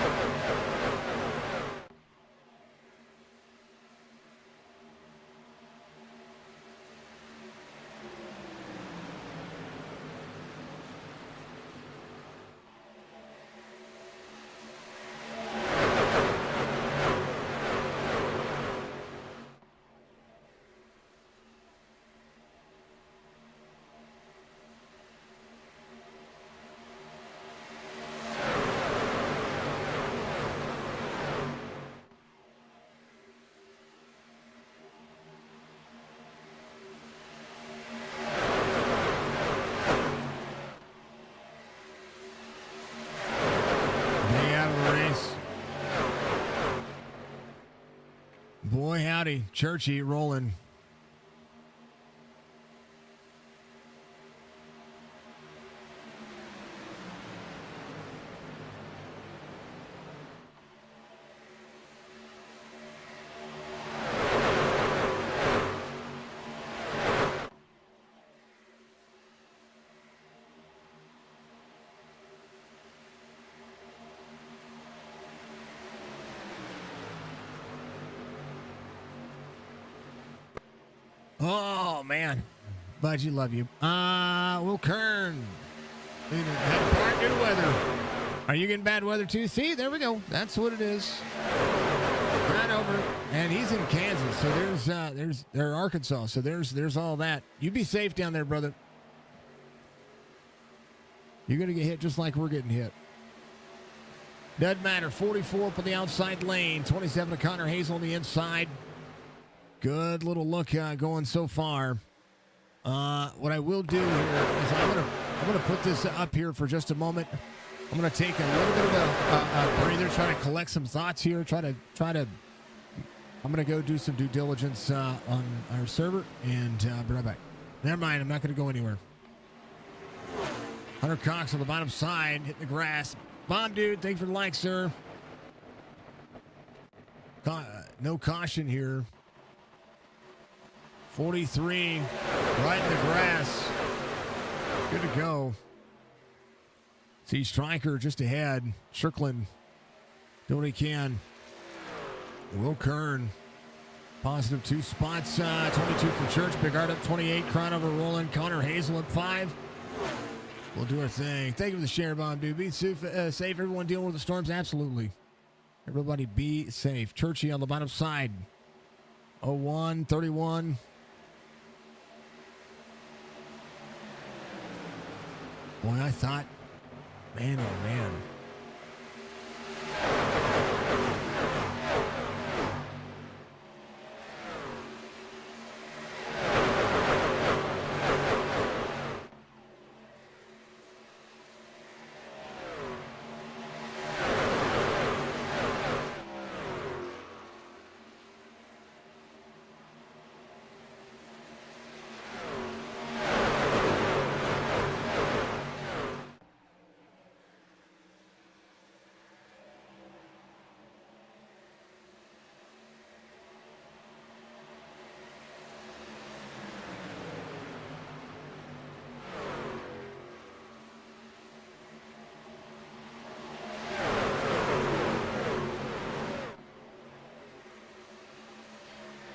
Boy, howdy. Churchy rolling. Oh, man. Budgie, love you. Will Kern. Bad good weather. Are you getting bad weather too? See, there we go. That's what it is. Right over. And he's in Kansas, so there's Arkansas, so there's all that. You be safe down there, brother. You're going to get hit just like we're getting hit. Doesn't matter. 44 up on the outside lane. 27 to Connor Hazel on the inside. Good little look going so far. What I will do here is I'm gonna put this up here for just a moment. I'm gonna take a little bit of a breather, try to collect some thoughts here. I'm gonna go do some due diligence on our server and be right back. Never mind, I'm not gonna go anywhere. Hunter Cox on the bottom side, hitting the grass. Bob, dude, thanks for the like, sir. No caution here. 43, right in the grass. Good to go. See Stryker just ahead. Strickland doing what he can. Will Kern, positive 2 spots. 22 for Church. Big Art up 28. Crown over Roland. Connor Hazel at 5. We'll do our thing. Thank you for the share, Bomb, dude. Be safe. Everyone dealing with the storms. Absolutely. Everybody be safe. Churchy on the bottom side. 01, 31. Boy, I thought, man, oh man.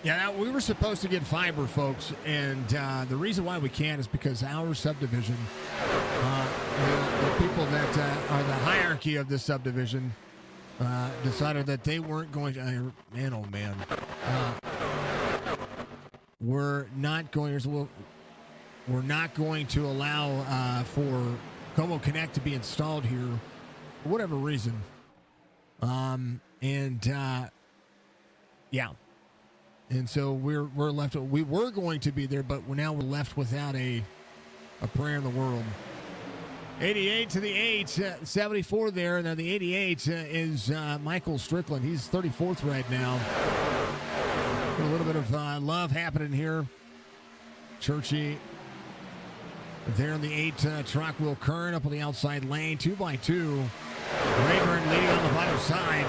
Yeah, we were supposed to get fiber, folks, and the reason why we can't is because our subdivision, the people that are the hierarchy of this subdivision, decided that they weren't going to. Man, oh man, we're not going to allow for Como Connect to be installed here for whatever reason, yeah. And so we're left. We were going to be there, but we're left without a prayer in the world. 88 to the 8, 74 there. And then the 88 is Michael Strickland. He's 34th right now. A little bit of love happening here. Churchy there in the 8 truck. Will Kern up on the outside lane. 2x2. Rayburn leading on the bottom side.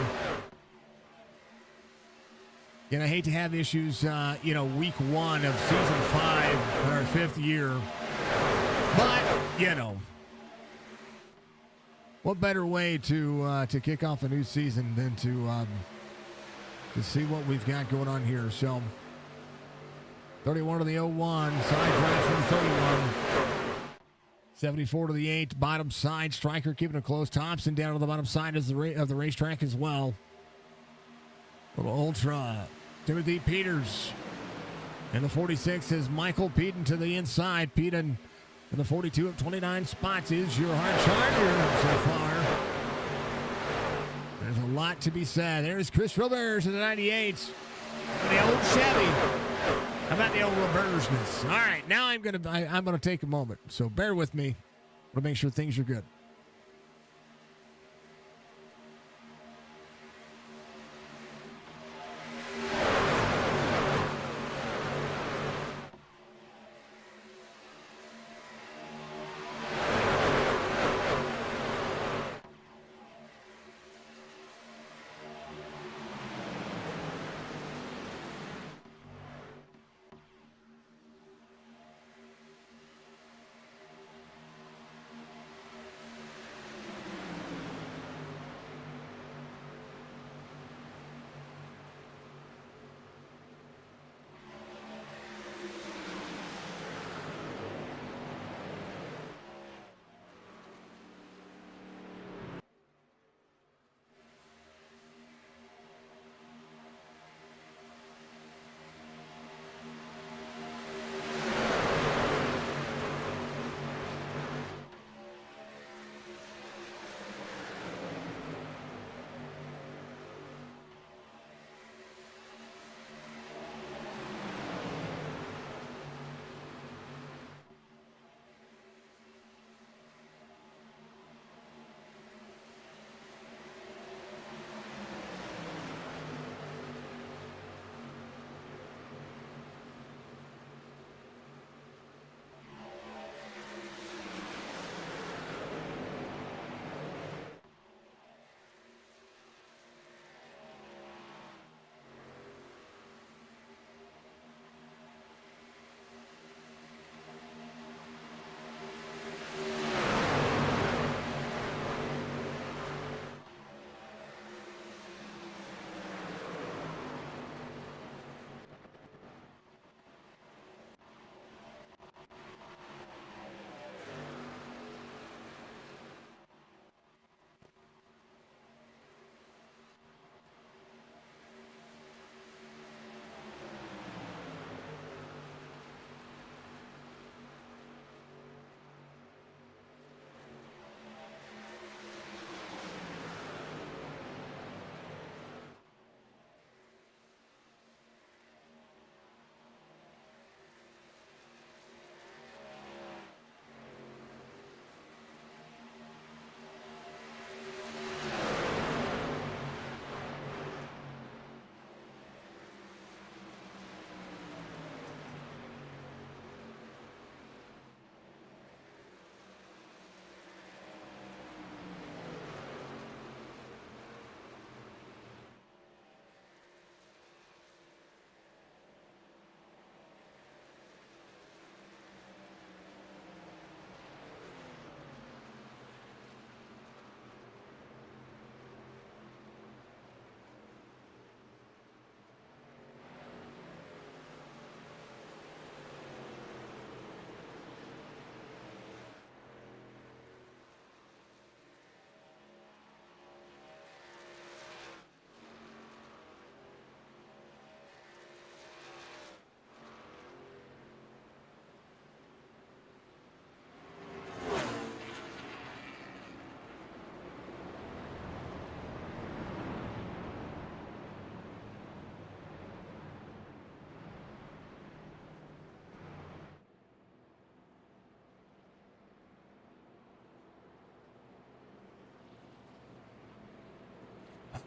And I hate to have issues, week 1 of season 5, our 5th year. But, what better way to kick off a new season than to see what we've got going on here. So, 31 to the 01, side drive from 31. 74 to the 8, bottom side. Stryker keeping it close. Thompson down to the bottom side of the racetrack as well. Little ultra. Timothy Peters. And the 46 is Michael Peden to the inside. Peden in the 42 of 29 spots is your hard charger so far. There's a lot to be said. There's Chris Roberts in the 98. The old Chevy. How about the old Robertsness? All right, now I'm gonna take a moment. So bear with me. To make sure things are good.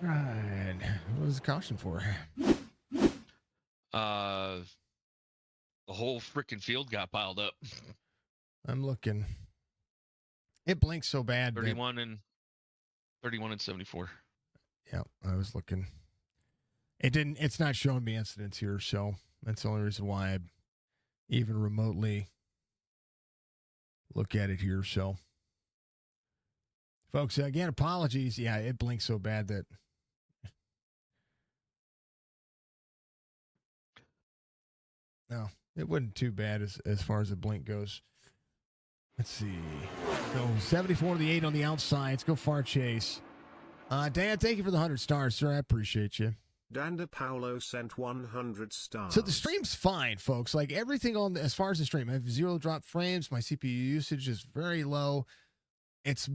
Right. What was the caution for? The whole freaking field got piled up. I'm looking. It blinks so bad. 31 and 74. Yeah, I was looking. It's not showing me incidents here, so that's the only reason why I even remotely look at it here. So, folks, again, apologies. Yeah, it blinks so bad that. No, it wasn't too bad as far as the blink goes. Let's see. So 74 to the 8 on the outside. Let's go far chase. Dan, thank you for the 100 stars, sir. I appreciate you. Danda Paolo sent 100 stars. So the stream's fine, folks. Like everything on as far as the stream, I have 0 drop frames. My CPU usage is very low. It's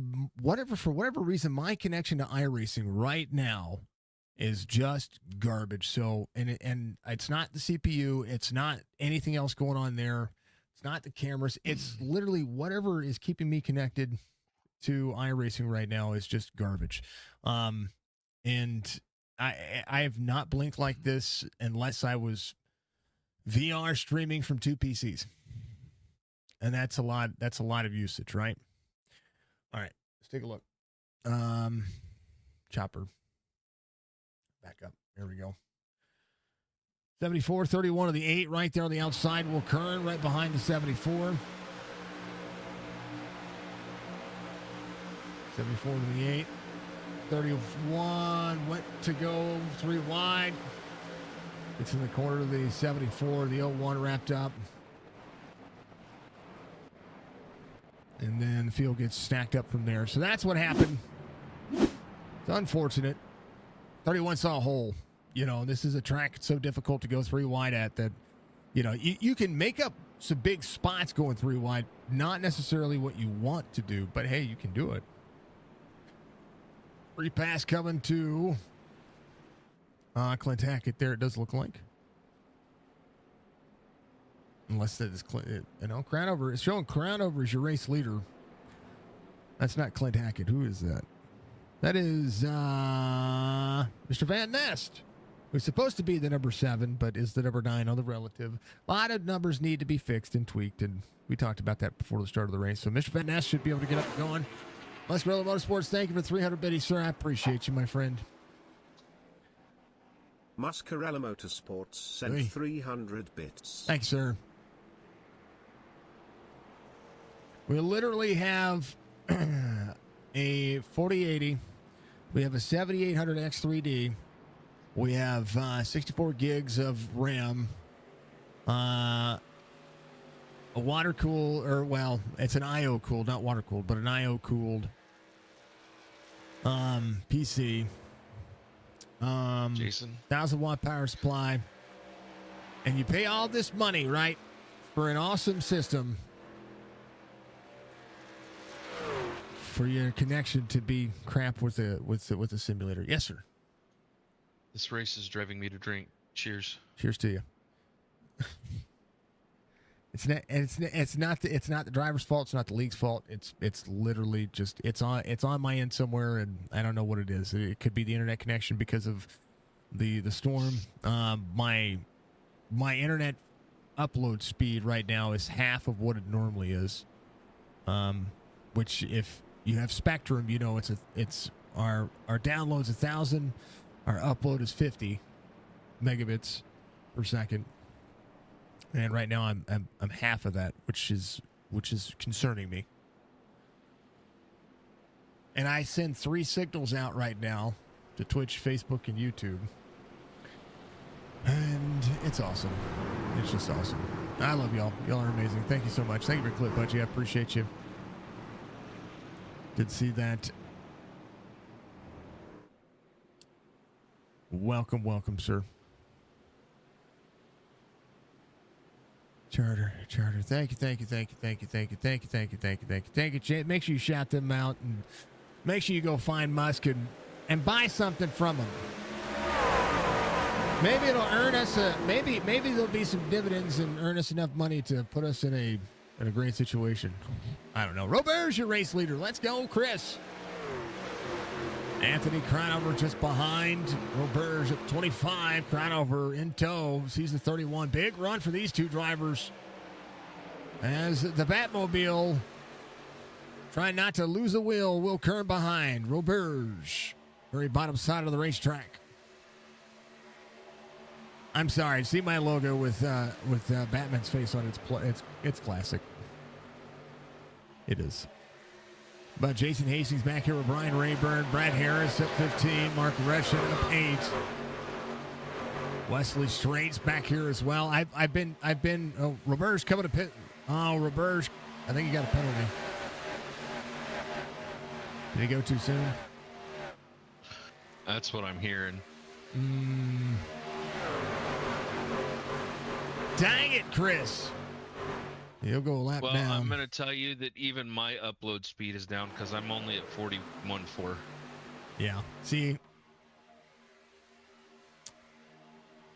for whatever reason, my connection to iRacing right now is just garbage. So and it's not the CPU. It's not anything else going on there. It's not the cameras. It's literally whatever is keeping me connected to iRacing right now is just garbage. And I have not blinked like this unless I was VR streaming from 2 PCs. And that's a lot of usage, right? All right, let's take a look. Chopper. Back up. Here we go. 74, 31 of the 8 right there on the outside. Will Kern right behind the 74. 74 to the 8. 31 went to go 3 wide. It's in the corner of the 74. The 01 wrapped up. And then the field gets stacked up from there. So that's what happened. It's unfortunate. 31 saw a hole. You know, this is a track it's so difficult to go 3 wide at that, you know, you can make up some big spots going 3 wide. Not necessarily what you want to do, but hey, you can do it. Free pass coming to Clint Hackett there, it does look like. Unless that is Clint, Crownover. It's showing Crownover as your race leader. That's not Clint Hackett. Who is that? That is Mr. Van Nest, who's supposed to be the number 7, but is the number 9 on the relative. A lot of numbers need to be fixed and tweaked, and we talked about that before the start of the race. So Mr. Van Nest should be able to get up and going. Muscarella Motorsports, thank you for 300 biddies, sir. I appreciate you, my friend. Muscarella Motorsports sent 300 bits. Thanks, sir. We literally have a 4080. We have a 7800 X3D. We have 64 gigs of RAM. A water cooled, or well, it's an IO cooled, not water cooled, but an IO cooled PC. Jason, 1,000-watt power supply, and you pay all this money, right, for an awesome system for your connection to be crap with the simulator. Yes, sir. this race is driving me to drink. Cheers. Cheers to you. It's not the driver's fault. It's not the league's fault. It's literally just it's on my end somewhere, and I don't know what it is. It could be the internet connection because of the storm. My internet upload speed right now is half of what it normally is. Which if you have Spectrum, you know it's our download's 1,000, our upload is 50 megabits per second. And right now I'm half of that, which is concerning me. And I send 3 signals out right now to Twitch, Facebook, and YouTube. And it's awesome. It's just awesome. I love y'all. Y'all are amazing. Thank you so much. Thank you for Clip Budgie. I appreciate you. Did see that. Welcome, sir. Charter. Thank you. Make sure you shout them out and make sure you go find Musk and buy something from him. Maybe it'll earn us maybe there'll be some dividends and earn us enough money to put us in a great situation. I don't know. Robert's your race leader. Let's go, Chris. Anthony Crownover just behind. Roberge at 25. Crownover in tow. Sees the 31. Big run for these two drivers. As the Batmobile trying not to lose a wheel. Will Kern behind. Roberge. Very bottom side of the racetrack. I'm sorry. See my logo with Batman's face on it. It's classic. It is. But Jason Hastings back here with Brian Rayburn. Brad Harris up 15. Mark Retchen up 8. Wesley Straits back here as well. I've been. Oh, Roberge coming to pit. Oh, Roberge. I think he got a penalty. Did he go too soon? That's what I'm hearing. Dang it, Chris. He'll go a lap Well, down. I'm going to tell you that even my upload speed is down because I'm only at 41.4. Yeah. See,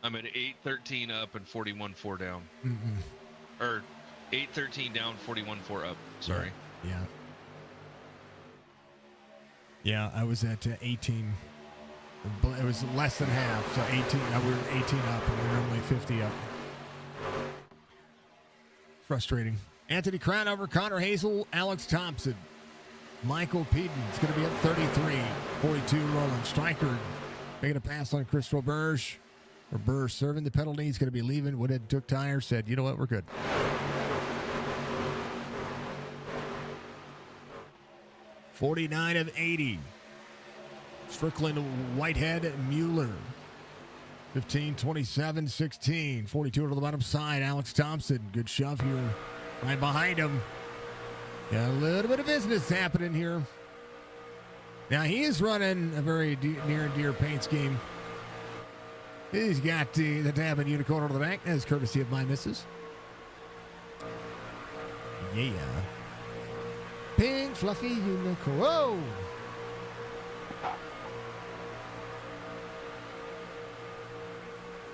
I'm at 8:13 up and 41.4 down. Or 8:13 down, 41.4 up. Sorry. Yeah. Yeah, I was at 18. It was less than half, so 18. We were 18 up, and we were only 50 up. Frustrating. Anthony Crownover, Connor Hazel, Alex Thompson, Michael Peden. It's going to be at 33. 42, Roland Stryker making a pass on Chris Roberge. Roberge serving the penalty. He's going to be leaving. Woodhead took tires, said, you know what, we're good. $49 of 80. Strickland, Whitehead, Mueller. 15, 27, 16. 42 to the bottom side. Alex Thompson. Good shove here. Right behind him. Got a little bit of business happening here. Now, he is running a very near and dear paint scheme. He's got the tab and unicorn on the back. That is courtesy of my missus. Yeah. Pink, fluffy unicorn. Whoa!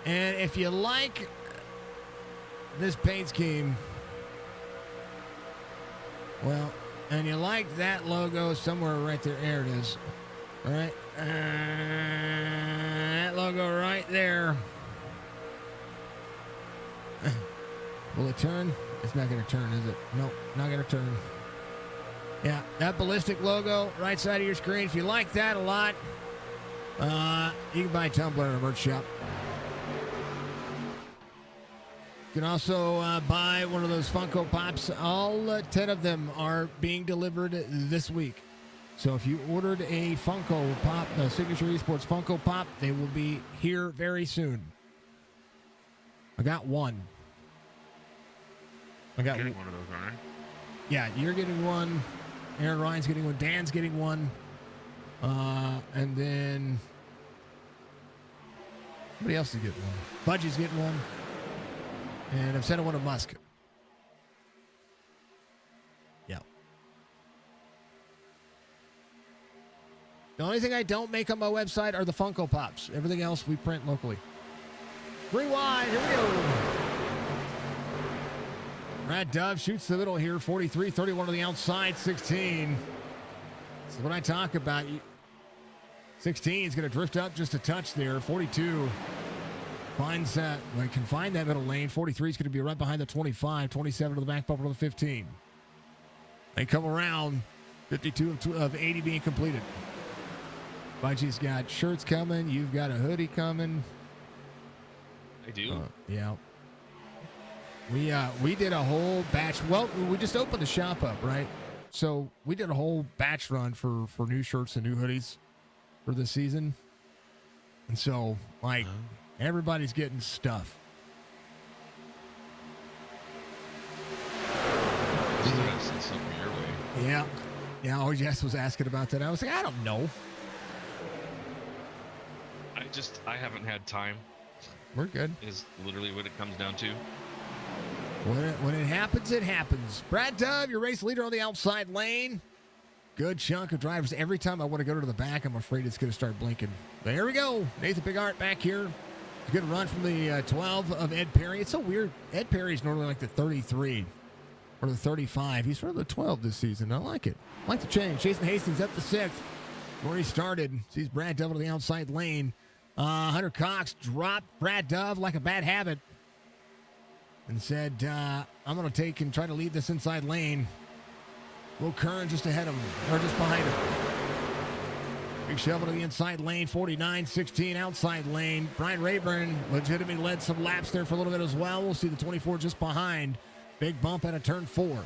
And if you like this paint scheme, well, and you like that logo somewhere right there. There it is. All right. That logo right there. Will it turn? It's not going to turn, is it? Nope, not going to turn. Yeah, that ballistic logo, right side of your screen. If you like that a lot, you can buy Tumblr in a merch shop. You can also buy one of those Funko Pops. All 10 of them are being delivered this week. So if you ordered a Funko Pop, the Signature Esports Funko Pop, they will be here very soon. I got one. I got Getting one of those, aren't I? Yeah, you're getting one. Aaron Ryan's getting one. Dan's getting one. And then somebody else is getting one. Budgie's getting one. And I've sent one to Musk. Yeah. The only thing I don't make on my website are the Funko Pops. Everything else we print locally. Rewind. Here we go. Brad Dove shoots the middle here. 43, 31 to the outside, 16. This is what I talk about. 16 is going to drift up just a touch there. 42 finds that, can find that middle lane. 43 is going to be right behind the 25. 27 to the back bumper to the 15. They come around. 52 of 80 being completed. Budgie's got shirts coming. You've got a hoodie coming. I do. Yeah. We did a whole batch. Well, we just opened the shop up, right? So we did a whole batch run for new shirts and new hoodies for this season. And so, everybody's getting stuff. Send something your way. Yeah. Yeah, all Jess was asking about that. I was like, I don't know. I haven't had time. We're good. Is literally what it comes down to. When it happens, it happens. Brad Dove, your race leader on the outside lane. Good chunk of drivers. Every time I want to go to the back, I'm afraid it's going to start blinking. But here we go. Nathan Bigart back here. Good run from the 12 of Ed Perry. It's so weird. Ed Perry's normally like the 33 or the 35. He's from the 12 this season. I like it. I like the change. Jason Hastings up to 6th. where he started. Sees Brad Dove to the outside lane. Hunter Cox dropped Brad Dove like a bad habit and said, I'm going to take and try to lead this inside lane. Will Kern just ahead of him, or just behind him. Big shovel to the inside lane, 49-16 outside lane. Brian Rayburn legitimately led some laps there for a little bit as well. We'll see the 24 just behind. Big bump at a turn 4.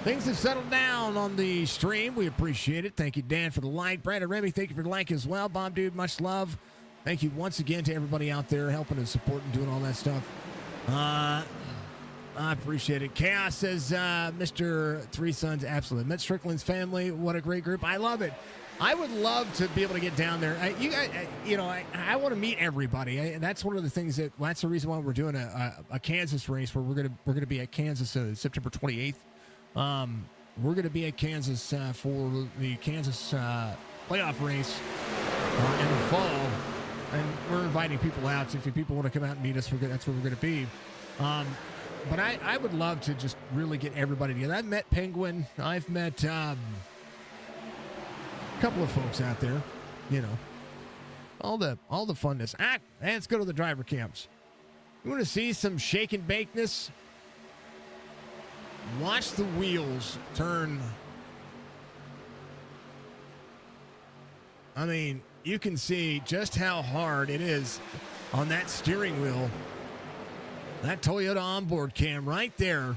Things have settled down on the stream. We appreciate it. Thank you, Dan, for the like. Brandon Remy, thank you for the like as well. Bob Dude, much love. Thank you once again to everybody out there helping and supporting, doing all that stuff. I appreciate it. Chaos says, Mr. Three Sons, absolutely. Met Strickland's family, what a great group. I love it. I would love to be able to get down there. I want to meet everybody. That's one of the things that's the reason why we're doing a Kansas race where we're gonna be at Kansas September 28th. We're gonna be at Kansas for the Kansas playoff race in the fall, and we're inviting people out. So if people want to come out and meet us, that's where we're gonna be. But I would love to just really get everybody together. I've met Penguin. I've met a couple of folks out there. You know, all the funness. Let's go to the driver camps. You want to see some shake and bakeness? Watch the wheels turn. I mean, you can see just how hard it is on that steering wheel. That Toyota onboard cam right there.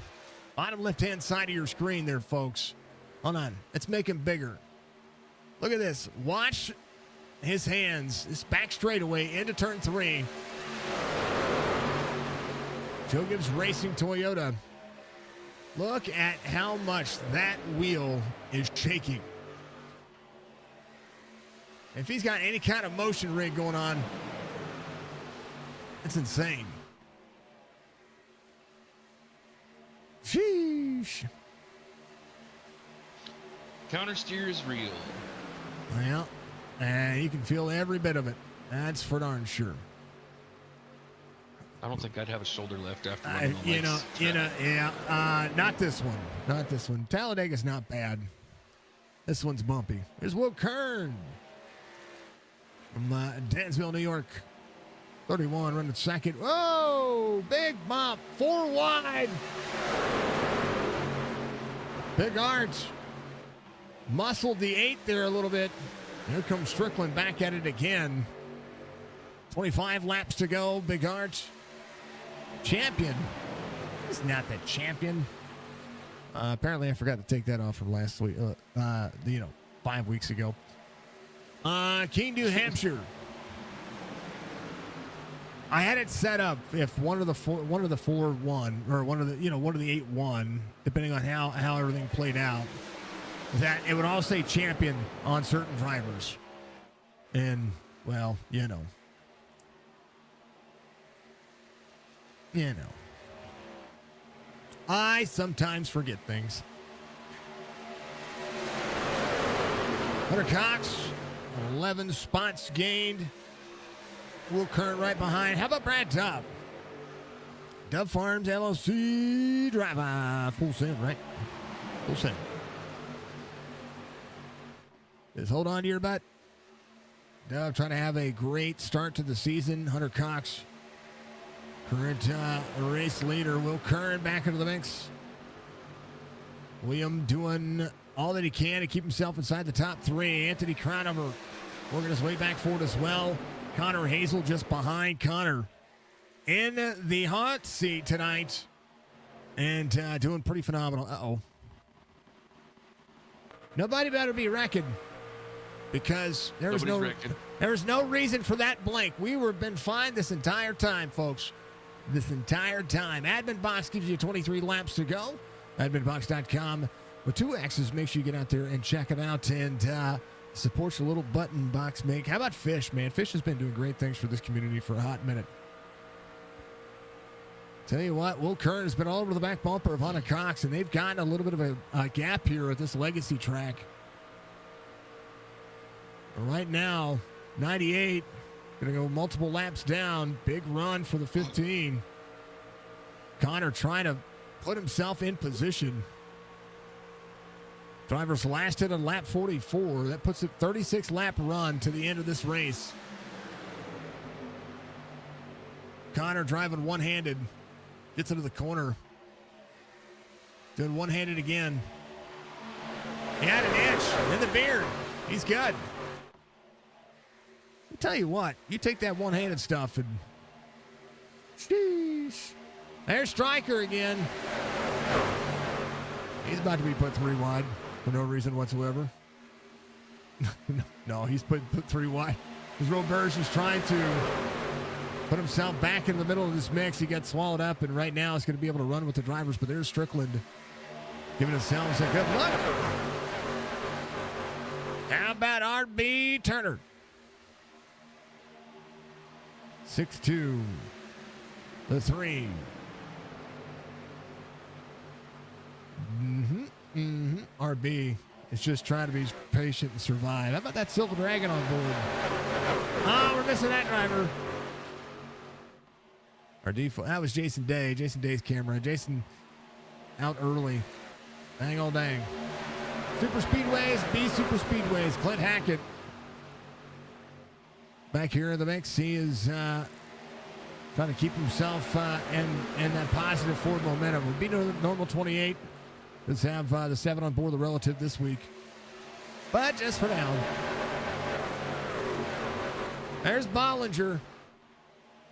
Bottom left-hand side of your screen there, folks. Hold on. Let's make him bigger. Look at this. Watch his hands. This back straightaway into turn 3. Joe Gibbs Racing Toyota. Look at how much that wheel is shaking. If he's got any kind of motion rig going on, it's insane. Sheesh. Counter steer is real. Well, and you can feel every bit of it. That's for darn sure. I don't think I'd have a shoulder lift after running the legs. Yeah. Not this one. Not this one. Talladega's not bad. This one's bumpy. There's Will Kern from Dansville, New York. 31 running second. Whoa! Big bump. 4 wide. Big Arch muscled the 8 there a little bit. Here comes Strickland back at it again. 25 laps to go. Big Arch. Champion. He's not the champion. Apparently, I forgot to take that off from last week. 5 weeks ago. Keene, New Hampshire. I had it set up if one of the 4 won, or one of the 8 won, depending on how everything played out, that it would all say champion on certain drivers. And well, I sometimes forget things. Hunter Cox, 11 spots gained. Will Kern right behind. How about Brad Dove? Dove Farms LLC driver. Full send, right? Full send. Just hold on to your butt. Dove trying to have a great start to the season. Hunter Cox, current race leader. Will Kern back into the mix. William doing all that he can to keep himself inside the top 3. Anthony Cronover working his way back forward as well. Connor Hazel just behind. Connor in the hot seat tonight and doing pretty phenomenal. Uh-oh. Nobody better be wrecking because there was no reason for that blank. We were been fine this entire time, folks. This entire time. Admin Box gives you 23 laps to go. Adminbox.com with 2 X's. Make sure you get out there and check them out and support your little button box make. How about Fish, man? Fish has been doing great things for this community for a hot minute. Tell you what, Will Kern has been all over the back bumper of Hunter Cox, and they've gotten a little bit of a gap here at this legacy track. Right now, 98, going to go multiple laps down. Big run for the 15. Connor trying to put himself in position. Drivers last hit on lap 44. That puts a 36 lap run to the end of this race. Connor driving one-handed. Gets into the corner. Doing one-handed again. He had an inch in the beard. He's good. I'll tell you what. You take that one-handed stuff and... Sheesh. There's Stryker again. He's about to be put 3 wide for no reason whatsoever. No, he's put 3 wide. Because Roberge is trying to put himself back in the middle of this mix. He got swallowed up, and right now he's going to be able to run with the drivers. But there's Strickland giving themselves a good look. How about RB Turner? 6-2. The 3. RB is just trying to be patient and survive. How about that Silver Dragon on board? Oh, we're missing that driver. Our default. That was Jason Day. Jason Day's camera. Jason out early. Dang, oh dang. Super Speedways, B Super Speedways. Clint Hackett back here in the mix. He is trying to keep himself in that positive forward momentum. We'll be normal 28. Let's have the 7 on board the relative this week. But just for now. There's Bollinger.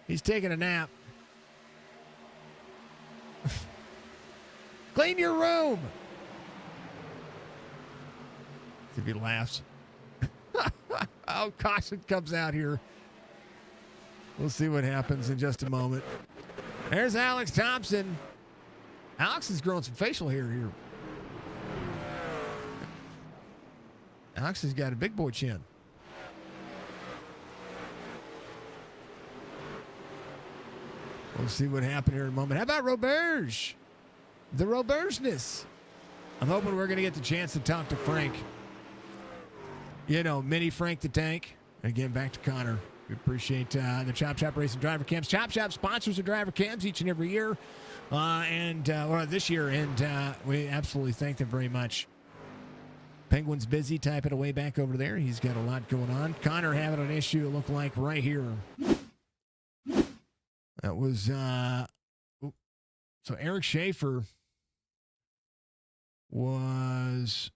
He's taking a nap. Clean your room. See if he laughs. Oh, caution comes out here. We'll see what happens in just a moment. There's Alex Thompson. Alex is growing some facial hair here. Alex has got a big boy chin. We'll see what happened here in a moment. How about Roberge? The Robergeness. I'm hoping we're going to get the chance to talk to Frank. You know, mini Frank the Tank. Again, back to Connor. We appreciate the Chop Shop Racing Driver Camps. Chop Shop sponsors the driver camps each and every year. Or this year, and we absolutely thank them very much. Penguin's busy typing away back over there. He's got a lot going on. Connor having an issue, it looked like, right here. That was, so Eric Schaefer was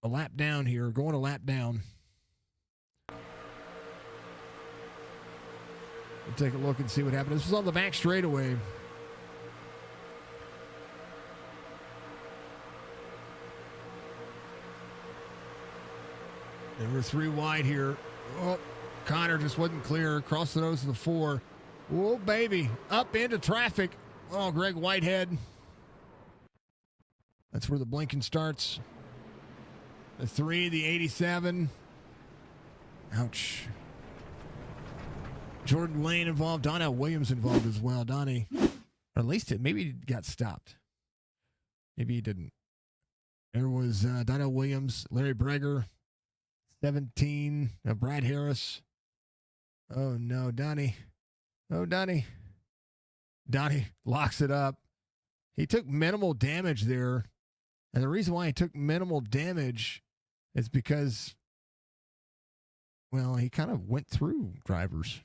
a lap down here, going a lap down. We'll take a look and see what happened. This was on the back straightaway. There were 3 wide here. Oh, Connor just wasn't clear. Across the nose of the 4. Oh, baby. Up into traffic. Oh, Greg Whitehead. That's where the blinking starts. The 3, the 87. Ouch. Jordan Lane involved. Donnell Williams involved as well. Donnie, or at least maybe he got stopped. Maybe he didn't. There was Donnell Williams, Larry Breger, 17, Brad Harris. Oh, no, Donnie. Oh, Donnie. Donnie locks it up. He took minimal damage there. And the reason why he took minimal damage is because, well, he kind of went through drivers.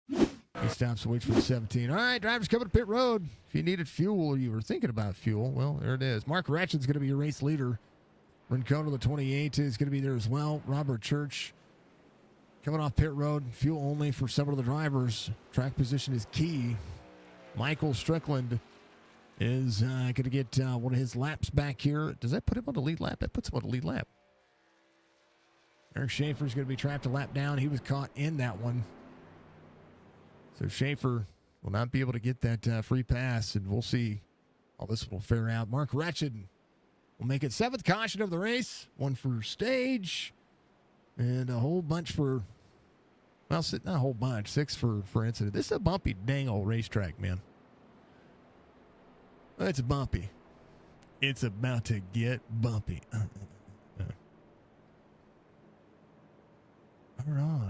He stops and waits for the 17. All right, drivers coming to pit road. If you needed fuel or you were thinking about fuel, well, there it is. Mark Ratchet's going to be your race leader. Rincon the 28 is going to be there as well. Robert Church coming off pit road. Fuel only for several of the drivers. Track position is key. Michael Strickland is going to get one of his laps back here. Does that put him on the lead lap? That puts him on the lead lap. Eric Schaefer's going to be trapped a lap down. He was caught in that one. So Schaefer will not be able to get that free pass, and we'll see how this will fare out. Mark Ratchet will make it 7th caution of the race, 1 for stage, and a whole bunch for, well, not a whole bunch, 6 for incident. This is a bumpy dang old racetrack, man. It's bumpy. It's about to get bumpy. All right.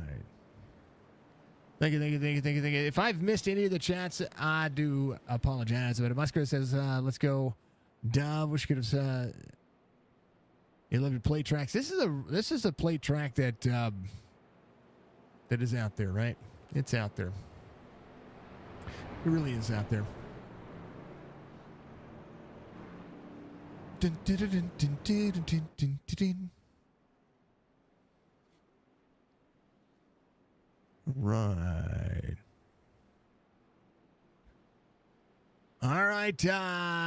Thank you. If I've missed any of the chats, I do apologize. But Musker says, let's go Dove, wish you could have. You love your plate tracks. This is a plate track that that is out there, right? It's out there. It really is out there. Dun, dun, dun, dun, dun, dun, dun, dun, dun, dun. Right. All right.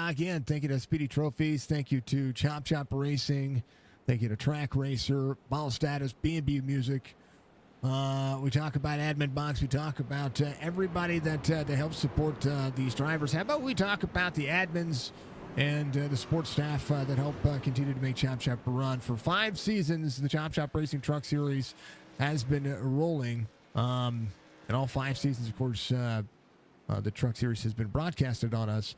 Again, thank you to Speedy Trophies. Thank you to Chop Chop Racing. Thank you to Track Racer, Ball Status, B&B Music. We talk about Admin Box. We talk about everybody that helps support these drivers. How about we talk about the admins and the support staff that help continue to make Chop Chop run? For 5 seasons, the Chop Chop Racing Truck Series has been rolling. And all 5 seasons, of course, the Truck Series has been broadcasted on us.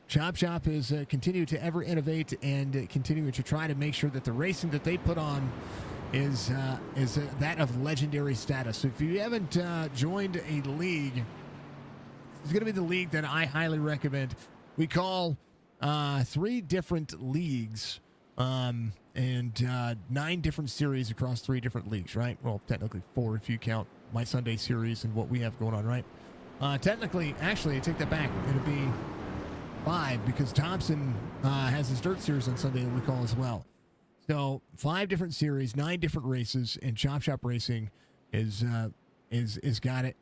Chop Chop is continuing to ever innovate and continuing to try to make sure that the racing that they put on is that of legendary status. So if you haven't joined a league, it's going to be the league that I highly recommend. We call 3 different leagues and 9 different series across 3 different leagues, right? Well, technically 4 if you count my Sunday series and what we have going on, right? Technically, actually, I take that back. It'll be 5 because Thompson has his dirt series on Sunday that we call as well. So 5 different series, 9 different races, and Chop Shop Racing is got a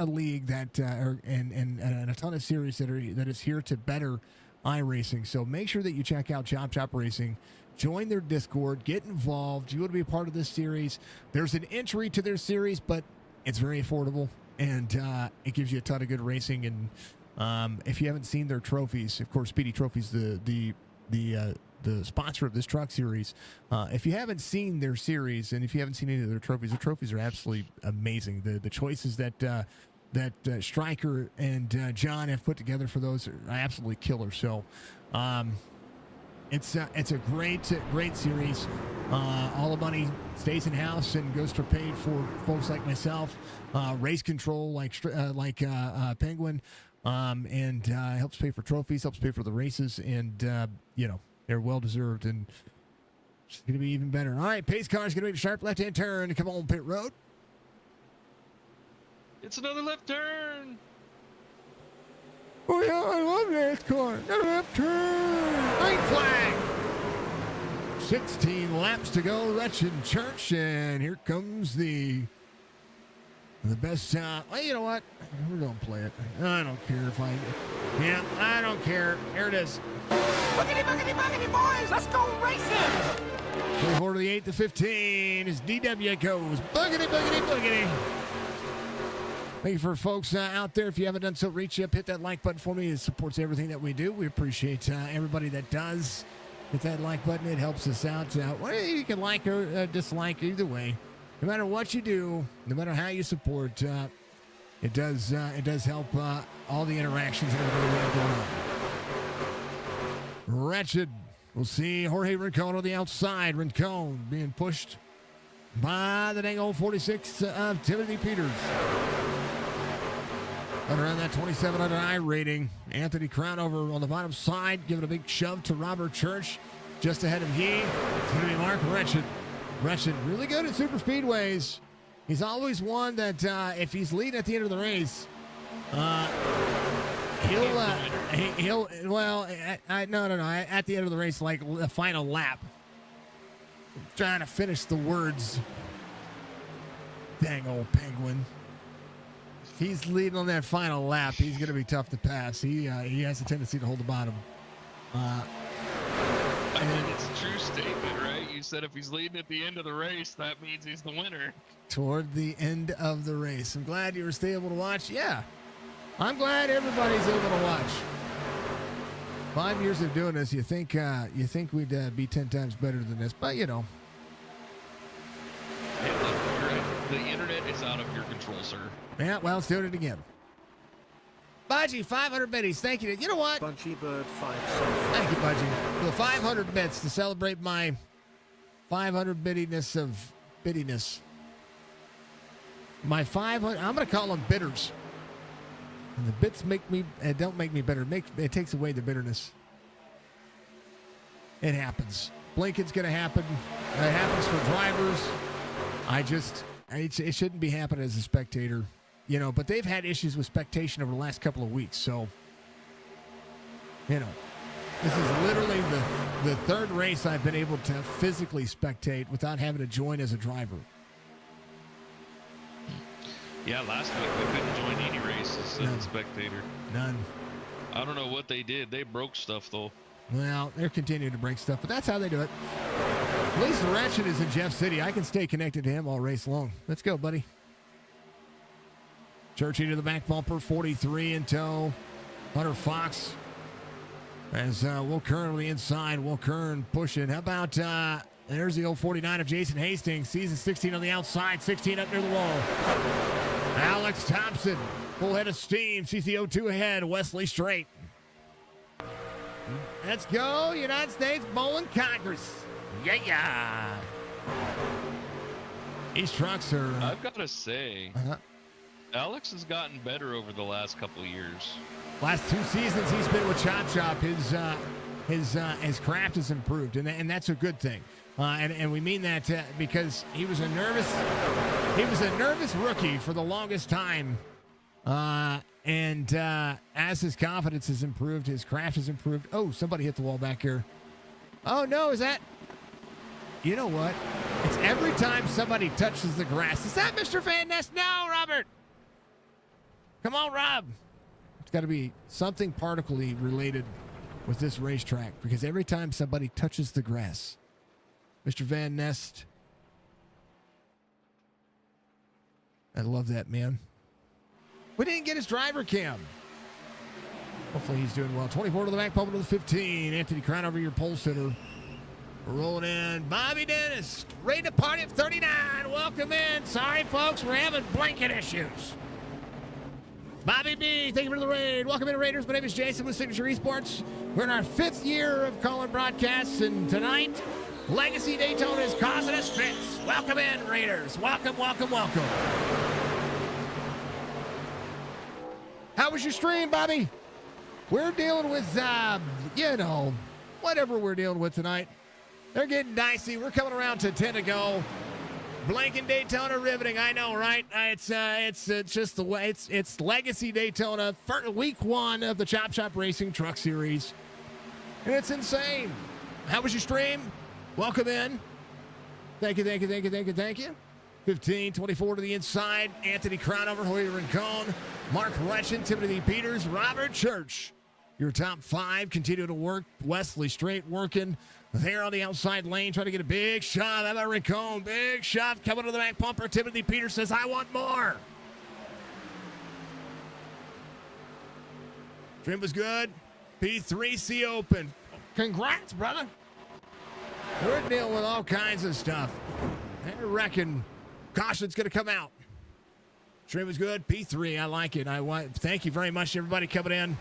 league that and a ton of series that is here to better iRacing. So make sure that you check out Chop Shop Racing. Join their Discord. Get involved. You want to be a part of this series. There's an entry to their series, but it's very affordable, and it gives you a ton of good racing. And if you haven't seen their trophies, of course, Speedy Trophies, the sponsor of this truck series. If you haven't seen their series, and if you haven't seen any of their trophies are absolutely amazing. The choices that Stryker and John have put together for those are absolutely killer. So it's a great series. All the money stays in house and goes to paid for folks like myself, race control like Penguin, and helps pay for trophies, helps pay for the races, and they're well deserved, and it's going to be even better. All right, pace car is going to make a sharp left-hand turn. Come on, pit road. It's another left turn. Oh yeah, I love that car. Another left turn. Green flag. 16 laps to go, Wretched Church, and here comes the best. Well, you know what? We're gonna play it. I don't care if I don't care. Here it is. Boogity, boogity, boogity, boys! Let's go racing! 24 to the 8 to 15 as DW goes. Boogity, boogity, boogity. Thank you for folks out there. If you haven't done so, reach up, hit that like button for me. It supports everything that we do. We appreciate everybody that does. Hit that like button. It helps us out. Well, you can like or dislike either way. No matter what you do, no matter how you support, it does help all the interactions and everything we have going on. Wretched. We'll see Jorge Rincon on the outside. Rincon being pushed by the dang old 46 of Timothy Peters. Right around that 2700 I rating. Anthony Crownover on the bottom side, giving a big shove to Robert Church. Just ahead of he. It's going to be Mark Wretched. Wretched, really good at super speedways. He's always one that if he's leading at the end of the race, he'll no, at the end of the race, like the final lap, trying to finish the words. Dang old Penguin. If he's leading on that final lap, he's going to be tough to pass. He has a tendency to hold the bottom. I mean, it's a true statement, right? You said if he's leading at the end of the race, that means he's the winner. Toward the end of the race. I'm glad you were still able to watch. Yeah, I'm glad everybody's able to watch. 5 years of doing this, you think we'd be 10 times better than this, but you know. Hey, look, the internet is out of your control, sir. Yeah, well, let's do it again. Budgie, 500 biddies. Thank you. You know what? Budgie Bird 5 Thank you, Budgie. The 500 bits to celebrate my 500 biddiness of biddiness. My 500, I'm going to call them bidders. And the bits don't make me better. It takes away the bitterness. It happens. Blinking's going to happen. It happens for drivers. It shouldn't be happening as a spectator, but they've had issues with spectation over the last couple of weeks. So, this is literally the third race I've been able to physically spectate without having to join as a driver. Yeah, last week we couldn't join any races as a spectator. None. I don't know what they did. They broke stuff, though. Well, they're continuing to break stuff, but that's how they do it. At least Ratchet is in Jeff City. I can stay connected to him all race long. Let's go, buddy. Churchy to the back bumper, 43 in tow. Hunter Fox as Will Kern on the inside. Will Kern pushing. How about there's the old 49 of Jason Hastings. Season 16 on the outside, 16 up near the wall. Alex Thompson, full head of steam. CCO2 ahead, Wesley Straight. Let's go, United States Bowling Congress. Yeah. These trucks are... I've got to say, Alex has gotten better over the last couple of years. Last 2 seasons he's been with Chop Chop. His craft has improved, and that's a good thing. And we mean that because he was a nervous rookie for the longest time. And as his confidence has improved, his craft has improved. Oh, somebody hit the wall back here. Oh, no, is that... You know what? It's every time somebody touches the grass. Is that Mr. Van Ness? No, Robert. Come on, Rob. It's got to be something particle-y related with this racetrack because every time somebody touches the grass, Mr. Van Nest. I love that, man. We didn't get his driver cam. Hopefully he's doing well. 24 to the back, pump to the 15. Anthony Crown over your pole sitter. Rolling in. Bobby Dennis, ready to party at 39. Welcome in. Sorry, folks, we're having blanket issues. Bobby B, thank you for the raid. Welcome in, Raiders. My name is Jason with Signature Esports. We're in our 5th year of calling broadcasts, and tonight, Legacy Daytona is causing us fits. Welcome in, Raiders. Welcome, welcome, welcome. How was your stream, Bobby? We're dealing with, whatever we're dealing with tonight. They're getting dicey. We're coming around to 10 to go. Blanking Daytona riveting. I know, right? It's just the way. It's Legacy Daytona, week 1 of the Chop Shop Racing Truck Series. And it's insane. How was your stream? Welcome in. Thank you, thank you, thank you, thank you, thank you. 15, 24 to the inside. Anthony Crownover, Hoyer and Cone. Mark Retchen, Timothy Peters, Robert Church. Your top 5 continue to work. Wesley Straight working there on the outside lane, trying to get a big shot. How about Rincon? Big shot coming to the back bumper. Timothy Peters says, I want more. Trim was good. P3C open. Congrats, brother. We're dealing with all kinds of stuff. I reckon caution's going to come out. Trim was good. P3, I like it. Thank you very much, everybody coming in.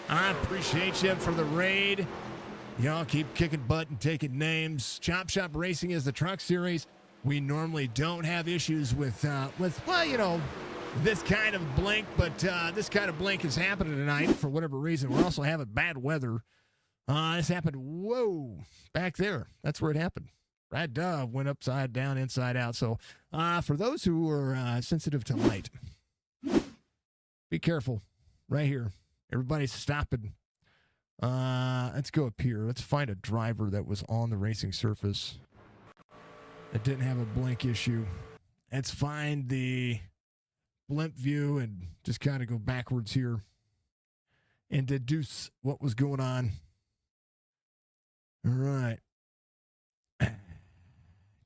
I appreciate you for the raid. Y'all keep kicking butt and taking names. Chop Shop Racing is the truck series. We normally don't have issues with this kind of blink, but this kind of blink is happening tonight for whatever reason. We're also having bad weather. This happened, back there. That's where it happened. Brad Dove went upside down, inside out. So for those who are sensitive to light, be careful right here. Everybody's stopping. Let's go up here. Let's find a driver that was on the racing surface that didn't have a blink issue. Let's find the blimp view and just kind of go backwards here and deduce what was going on. All right.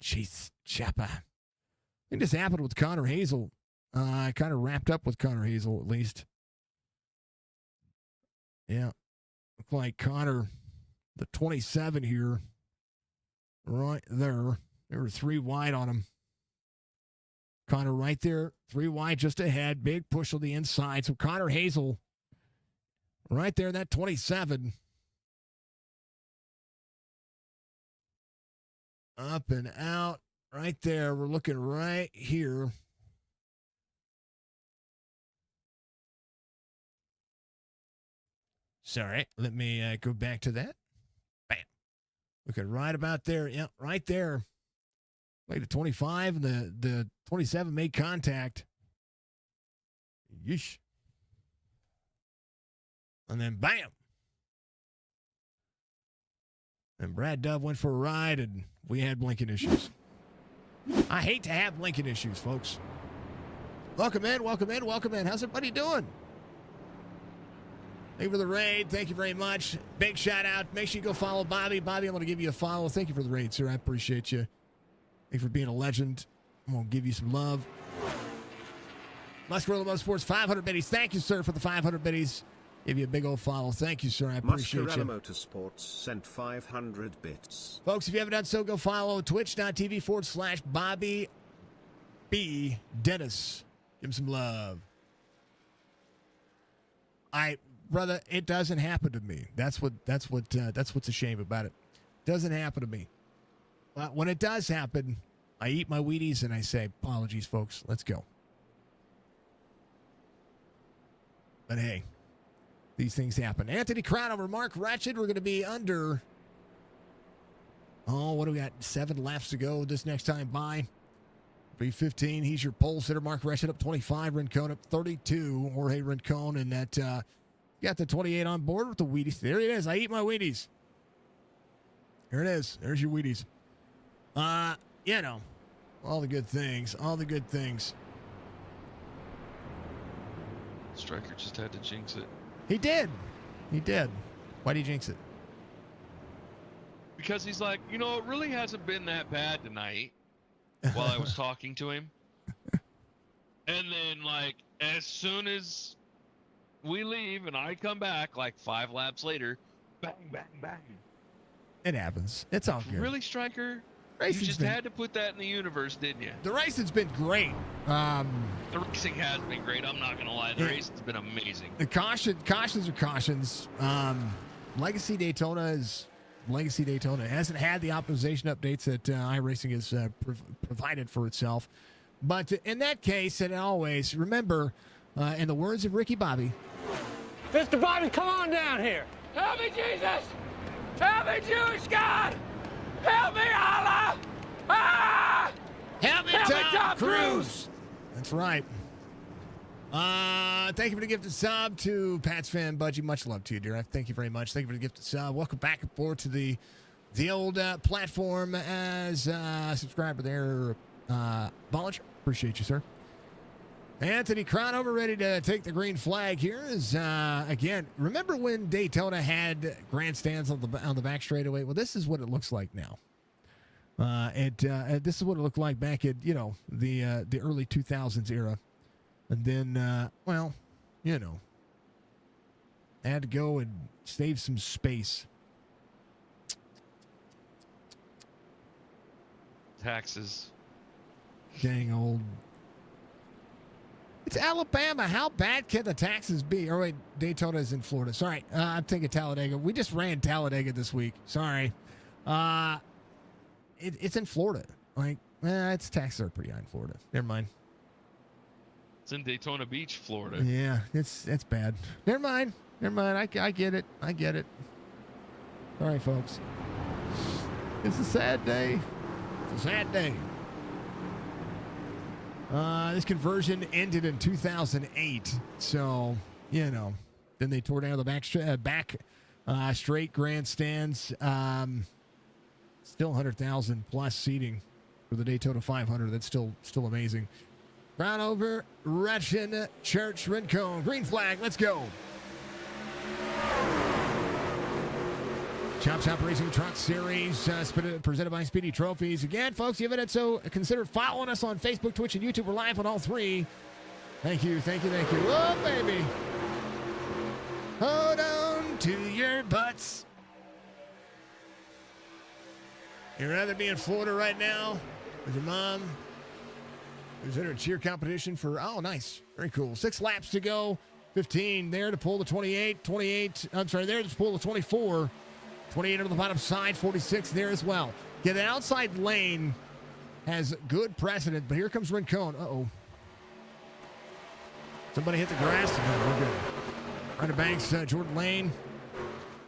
Chase Chapa. I think this happened with Connor Hazel. I kind of wrapped up with Connor Hazel, at least. Yeah. Look like Connor, the 27 here, right there. There were 3 wide on him. Connor right there, 3 wide just ahead. Big push on the inside. So Connor Hazel right there, that 27. Up and out right there. We're looking right here. Sorry. Let me go back to that. Bam. Look at right about there. Yep, right there. Like the 25 and the 27 made contact. Yeesh. And then bam. And Brad Dove went for a ride, and we had blinking issues. I hate to have blinking issues, folks. Welcome in, welcome in, welcome in. How's everybody doing? Thank you for the raid. Thank you very much. Big shout out. Make sure you go follow Bobby. Bobby, I'm going to give you a follow. Thank you for the raid, sir. I appreciate you. Thank you for being a legend. I'm going to give you some love. Muscarella Motorsports, 500 biddies. Thank you, sir, for the 500 biddies. Give you a big old follow. Thank you, sir. I appreciate Muscarella you. Motorsports sent 500 bits. Folks, if you haven't done so, go follow twitch.tv/Bobby B. Dennis. Give him some love. Brother, it doesn't happen to me. That's what's a shame about it. Doesn't happen to me. But when it does happen, I eat my Wheaties and I say, apologies, folks. Let's go. But hey, these things happen. Anthony Crownover, Mark Ratchet. We're going to be under, what do we got? 7 laps to go this next time by. 3:15. He's your pole sitter. Mark Ratchet up 25. Rincon up 32. Jorge Rincon, and that got the 28 on board with the Wheaties. There it is. I eat my Wheaties. There it is. There's your Wheaties. You know, all the good things. All the good things. Striker just had to jinx it. He did. He did. Why did he jinx it? Because he's like, it really hasn't been that bad tonight while I was talking to him. And then, like, as soon as we leave and I come back, like 5 laps later, bang, bang, bang. It happens. It's all good. Really, Striker? Racing's You just had to put that in the universe, didn't you? The racing's been great. The racing has been great. I'm not going to lie. The racing's been amazing. The cautions are cautions. Legacy Daytona is Legacy Daytona. It hasn't had the optimization updates that iRacing has provided for itself. But in that case, and always, remember, in the words of Ricky Bobby, Mr. Bobby, come on down here. Help me, Jesus! Help me, Jewish God! Help me, Allah! Ah! Help me, Tom Cruise! That's right. Thank you for the gifted sub to Pat's fan Budgie. Much love to you, dear. Thank you very much. Thank you for the gifted sub. Welcome back and forth to the old platform as a subscriber there, Bollinger. Appreciate you, sir. Anthony Crownover ready to take the green flag here. Is again, remember when Daytona had grandstands on the back straightaway? Well, this is what it looks like now. This is what it looked like back at the early 2000s era, and then I had to go and save some space. Taxes. Dang old. It's Alabama. How bad can the taxes be? Or wait, Daytona is in Florida. Sorry, I'm thinking Talladega. We just ran Talladega this week. Sorry. It's in Florida. Like, its taxes are pretty high in Florida. Never mind. It's in Daytona Beach, Florida. Yeah, it's bad. Never mind. I get it. I get it. All right, folks. It's a sad day. It's a sad day. This conversion ended in 2008, so then they tore down the back straight grandstands. Still 100,000 plus seating for the Daytona 500. That's still amazing. Crownover, Russian Church, Rincon, green flag. Let's go. Chop Shop Racing Truck Series, presented by Speedy Trophies. Again, folks, if you haven't done so, consider following us on Facebook, Twitch, and YouTube. We're live on all 3. Thank you. Oh, baby. Hold on to your butts. You'd rather be in Florida right now with your mom, who's in her cheer competition for, nice. Very cool. 6 laps to go. 15 there to pull the 28. There to pull the 24. 28 on the bottom side, 46 there as well. Yeah, the outside lane has good precedent, but here comes Rincon. Uh-oh. Somebody hit the grass. No, we're good. Ryder Banks, Jordan Lane.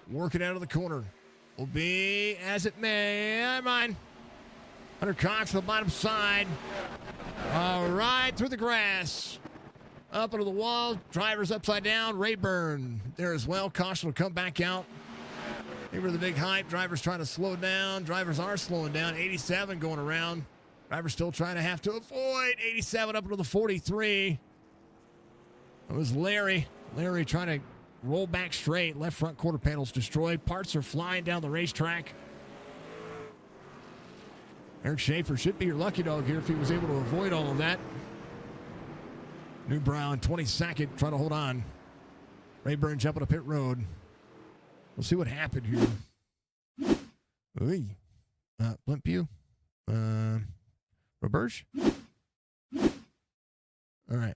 working out of the corner. Will be as it may. Mine. Hunter Cox to the bottom side. All right, through the grass. Up into the wall. Driver's upside down. Rayburn there as well. Caution will come back out. Here the big hype. Drivers trying to slow down. Drivers are slowing down. 87 going around. Drivers still trying to have to avoid. 87 up into the 43. It was Larry. Larry trying to roll back straight. Left front quarter panels destroyed. Parts are flying down the racetrack. Eric Schaefer should be your lucky dog here if he was able to avoid all of that. New Brown, 22nd, trying to hold on. Rayburn jumping to pit road. We'll see what happened here. Oy. Blimp view. Roberge. All right.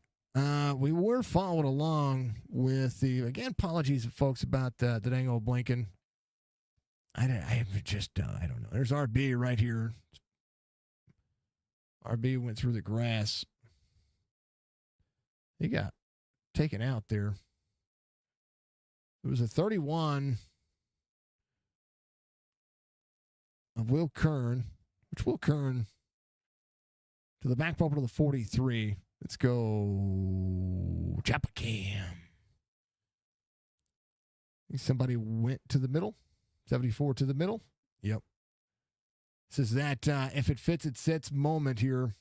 We were following along with the, again, apologies, folks, about the dang old blinking. I don't know. There's RB right here. RB went through the grass. He got taken out there. It was a 31 of Will Kern, which Will Kern to the back bumper to the 43. Let's go Japacam. Somebody went to the middle. 74 to the middle. Yep. This is that if it fits, it sits moment here.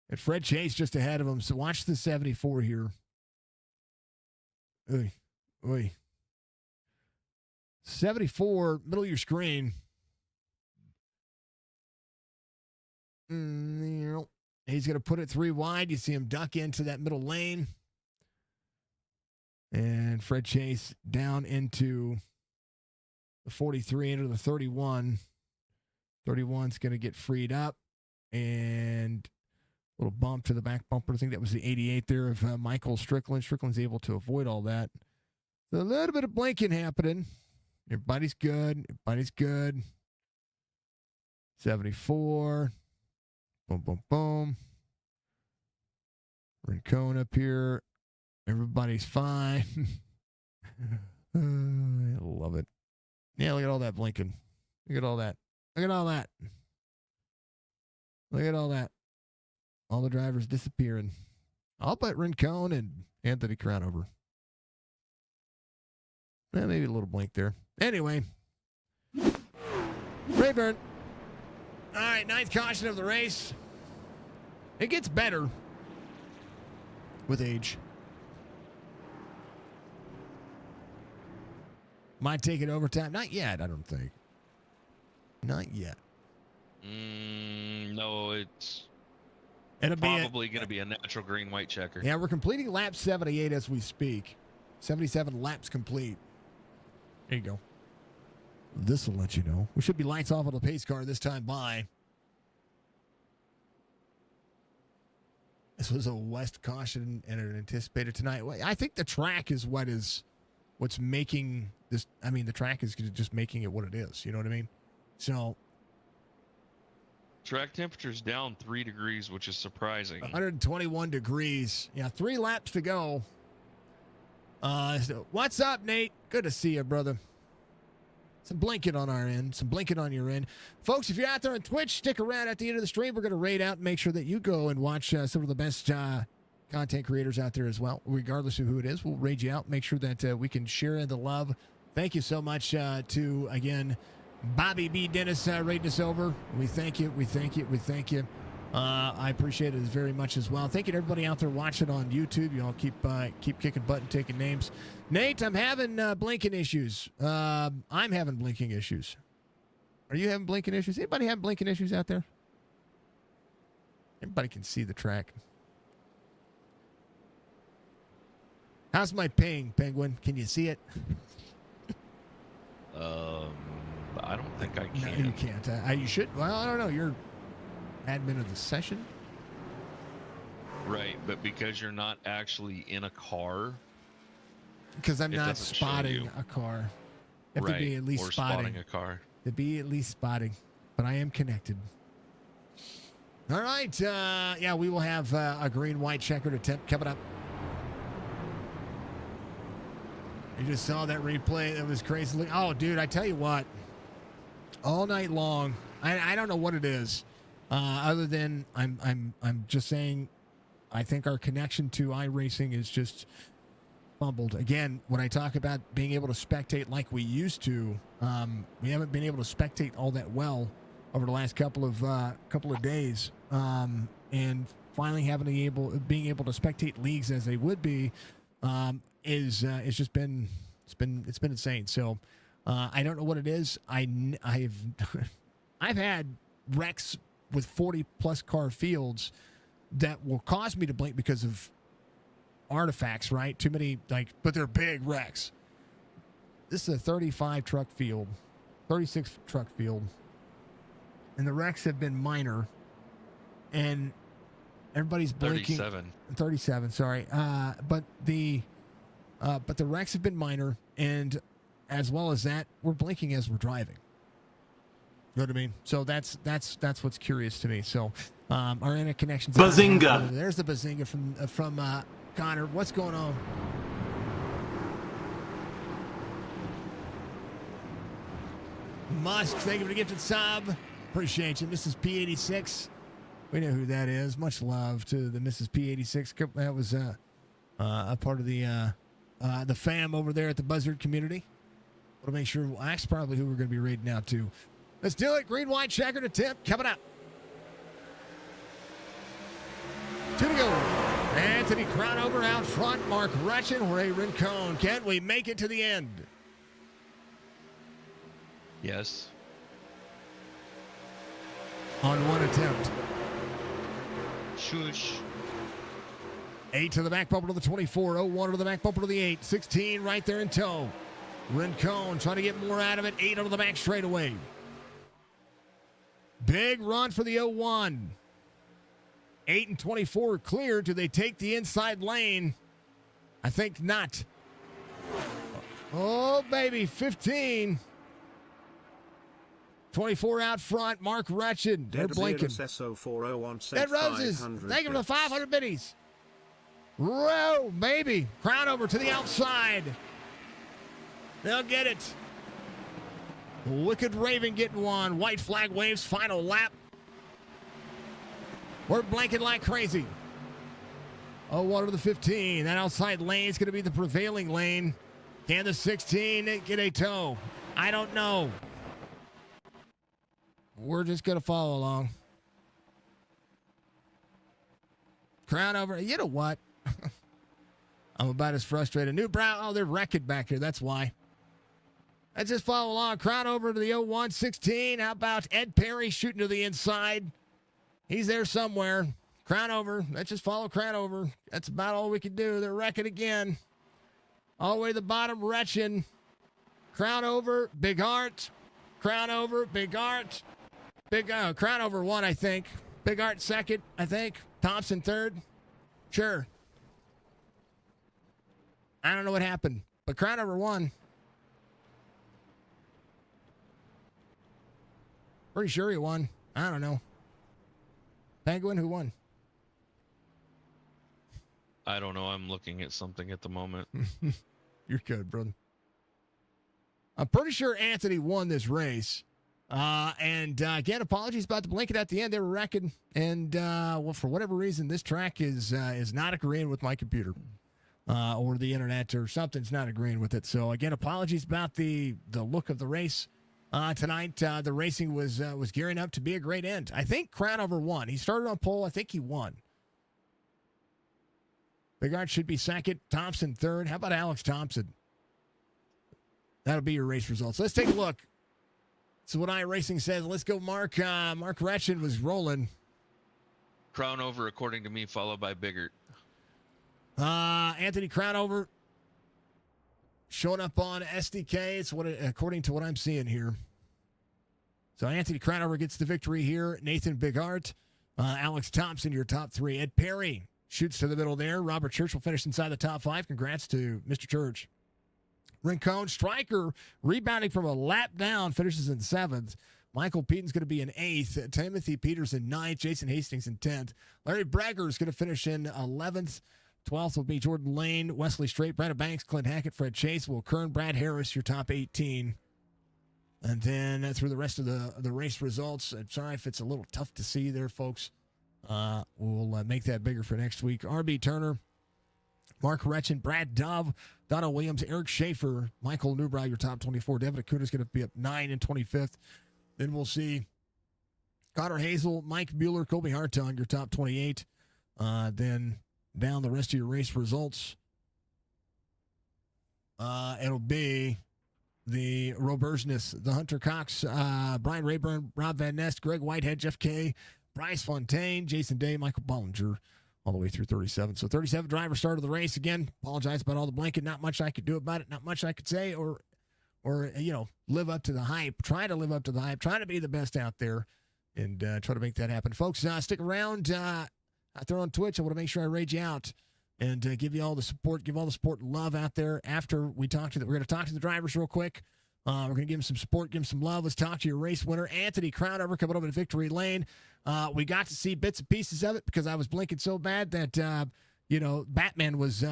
And Fred Chase just ahead of him. So watch the 74 here. Oy, oy. 74, middle of your screen. He's going to put it 3 wide. You see him duck into that middle lane. And Fred Chase down into the 43, into the 31. 31's going to get freed up. And a little bump to the back bumper. I think that was the 88 there of Michael Strickland. Strickland's able to avoid all that. So a little bit of blinking happening. Everybody's good. Everybody's good. 74. Boom, boom, boom. Rincon up here. Everybody's fine. I love it. Yeah, look at all that blinking. Look at all that. Look at all that. Look at all that. All the drivers disappearing. I'll bet Rincon and Anthony Crownover. Maybe a little blink there. Anyway. Rayburn. All right, 9th caution of the race. It gets better with age. Might take it overtime. Not yet, I don't think. Not yet. No, it's It'll probably going to be a natural green-white checker. Yeah, we're completing lap 78 as we speak. 77 laps complete. There you go. This will let you know. We should be lights off on the pace car this time by. This was a west caution and an anticipated tonight. I think the track is what's making this. I mean, the track is just making it what it is. You know what I mean? So. Track temperature's down 3 degrees, which is surprising. 121 degrees. Yeah, 3 laps to go. What's up, Nate? Good to see you, brother. Some blinking on our end, some blinking on your end. Folks, if you're out there on Twitch, stick around at the end of the stream. We're going to raid out and make sure that you go and watch some of the best content creators out there as well. Regardless of who it is, we'll raid you out, make sure that we can share in the love. Thank you so much to, again, Bobby B. Dennis raiding us over. We thank you. We thank you. We thank you. I appreciate it very much as well. Thank you to everybody out there watching on YouTube. You all keep kicking butt and taking names. Nate, I'm having blinking issues. I'm having blinking issues. Are you having blinking issues? Anybody have blinking issues out there? Everybody can see the track. How's my ping, Penguin? Can you see it? I don't think I can. No, you can't. You should. Well, I don't know. You're admin of the session. Right, but because you're not actually in a car. Because I'm not spotting a car. You have to be at least or spotting a car. To be at least spotting. But I am connected. All right. Yeah, we will have a green-white checkered attempt coming up. You just saw that replay. That was crazy. Oh, dude, I tell you what. All night long, I don't know what it is, other than I'm just saying, I think our connection to iRacing is just fumbled. Again, when I talk about being able to spectate like we used to, we haven't been able to spectate all that well over the last couple of days, and finally being able to spectate leagues as they would be, is just been it's been insane. So. I don't know what it is. I've had wrecks with 40-plus car fields that will cause me to blink because of artifacts, right? Too many, but they're big wrecks. This is a 35 truck field, 36 truck field, and the wrecks have been minor, and everybody's blinking. 37, sorry. But the wrecks have been minor, and as well as that, we're blinking as we're driving. You know what I mean? So that's what's curious to me. So our internet connections. Bazinga! There's the bazinga from Connor. What's going on? Musk, thank you for the gifted sub. Appreciate you, Mrs. P86. We know who that is. Much love to the Mrs. P86. That was a part of the fam over there at the Buzzard community. To make sure, that's probably who we're going to be reading out to. Let's do it. Green, white, checkered attempt coming up. 2 to go. Anthony Crownover out front. Mark Rutchin, Ray Rincon. Can we make it to the end? Yes. On one attempt. Shush. 8 to the back bumper to the 24. 01 to the back bumper to the 8. 16 right there in tow. Rincon trying to get more out of it. 8 on the back straightaway. Big run for the 01. 8 and 24 clear. Do they take the inside lane? I think not. Oh, baby. 15. 24 out front. Mark Rutchin. They're blinking. Dead Roses. Thank you for the 500 biddies. Whoa, baby. Crown over to the outside. They'll get it. Wicked Raven getting one. White flag waves. Final lap. We're blanking like crazy. Oh, 1 to the 15. That outside lane is going to be the prevailing lane. Can the 16 get a tow? I don't know. We're just going to follow along. Crown over. You know what? I'm about as frustrated. New Brown. Oh, they're wrecking back here. That's why. Let's just follow along. Crown over to the 01-16. How about Ed Perry shooting to the inside? He's there somewhere. Crown over. Let's just follow Crown over. That's about all we can do. They're wrecking again. All the way to the bottom. Retchin. Crown over. Big Art. Crown over. Big Art. Crown over 1, I think. Big Art 2nd, I think. Thompson 3rd. Sure. I don't know what happened, but Crown over 1. Pretty sure he won. I don't know. Penguin, who won? I don't know. I'm looking at something at the moment. You're good, brother. I'm pretty sure Anthony won this race. And again, apologies about the blinking at the end. They were wrecking. And well, for whatever reason, this track is not agreeing with my computer. Or the internet or something's not agreeing with it. So again, apologies about the look of the race. Tonight, the racing was gearing up to be a great end. I think Crownover won. He started on pole. I think he won. Big Art should be 2nd. Thompson 3rd. How about Alex Thompson? That'll be your race results. Let's take a look. So what iRacing says. Let's go, Mark. Mark Retchin was rolling. Crownover, according to me, followed by Biggert. Anthony Crownover showing up on SDK. It's according to what I'm seeing here. So Anthony Crownover gets the victory here. Nathan Bigart, Alex Thompson, your top 3. Ed Perry shoots to the middle there. Robert Church will finish inside the top 5. Congrats to Mr. Church. Rincon Stryker rebounding from a lap down, finishes in 7th. Michael Peaton's going to be in 8th. Timothy Peters in 9th. Jason Hastings in 10th. Larry Bragger is going to finish in 11th. 12th will be Jordan Lane, Wesley Strait, Brandon Banks, Clint Hackett, Fred Chase, Will Kern, Brad Harris, your top 18. And then through the rest of the race results, I'm sorry if it's a little tough to see there, folks. We'll make that bigger for next week. R.B. Turner, Mark Retchen, Brad Dove, Donald Williams, Eric Schaefer, Michael Newbrow, your top 24. Devin Acuna's going to be up 9 and 25th. Then we'll see Connor Hazel, Mike Mueller, Kobe Hartung, your top 28. Then down the rest of your race results, it'll be the Robersness, the Hunter Cox, Brian Rayburn, Rob Van Nest, Greg Whitehead, Jeff Kay, Bryce Fontaine, Jason Day, Michael Bollinger, all the way through 37. So 37 drivers started the race. Again, apologize about all the blanket. Not much I could do about it. Not much I could say or live up to the hype. Try to live up to the hype. Try to be the best out there and try to make that happen. Folks, stick around out there on Twitch. I want to make sure I raid you out and give you all the support, give all the support and love out there after we talk to we're going to talk to the drivers real quick. We're going to give them some support, give them some love. Let's talk to your race winner, Anthony Crownover, coming up in victory lane. We got to see bits and pieces of it because I was blinking so bad that Batman was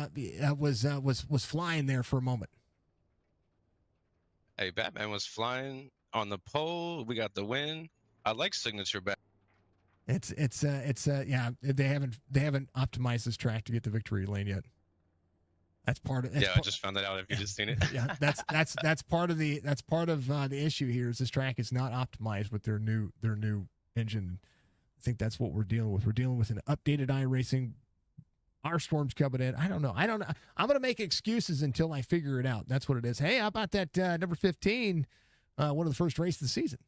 flying there for a moment. Hey, Batman was flying on the pole. We got the win. I like signature Batman. Yeah, they haven't optimized this track to get the victory lane yet. That's part of. I just found that out. If you just seen it. Yeah, that's part of the issue here is this track is not optimized with their new engine. I think that's what we're dealing with. We're dealing with an updated iRacing. Our storm's coming in. I don't know. I'm gonna make excuses until I figure it out. That's what it is. Hey, how about that number 15? One of the first races of the season.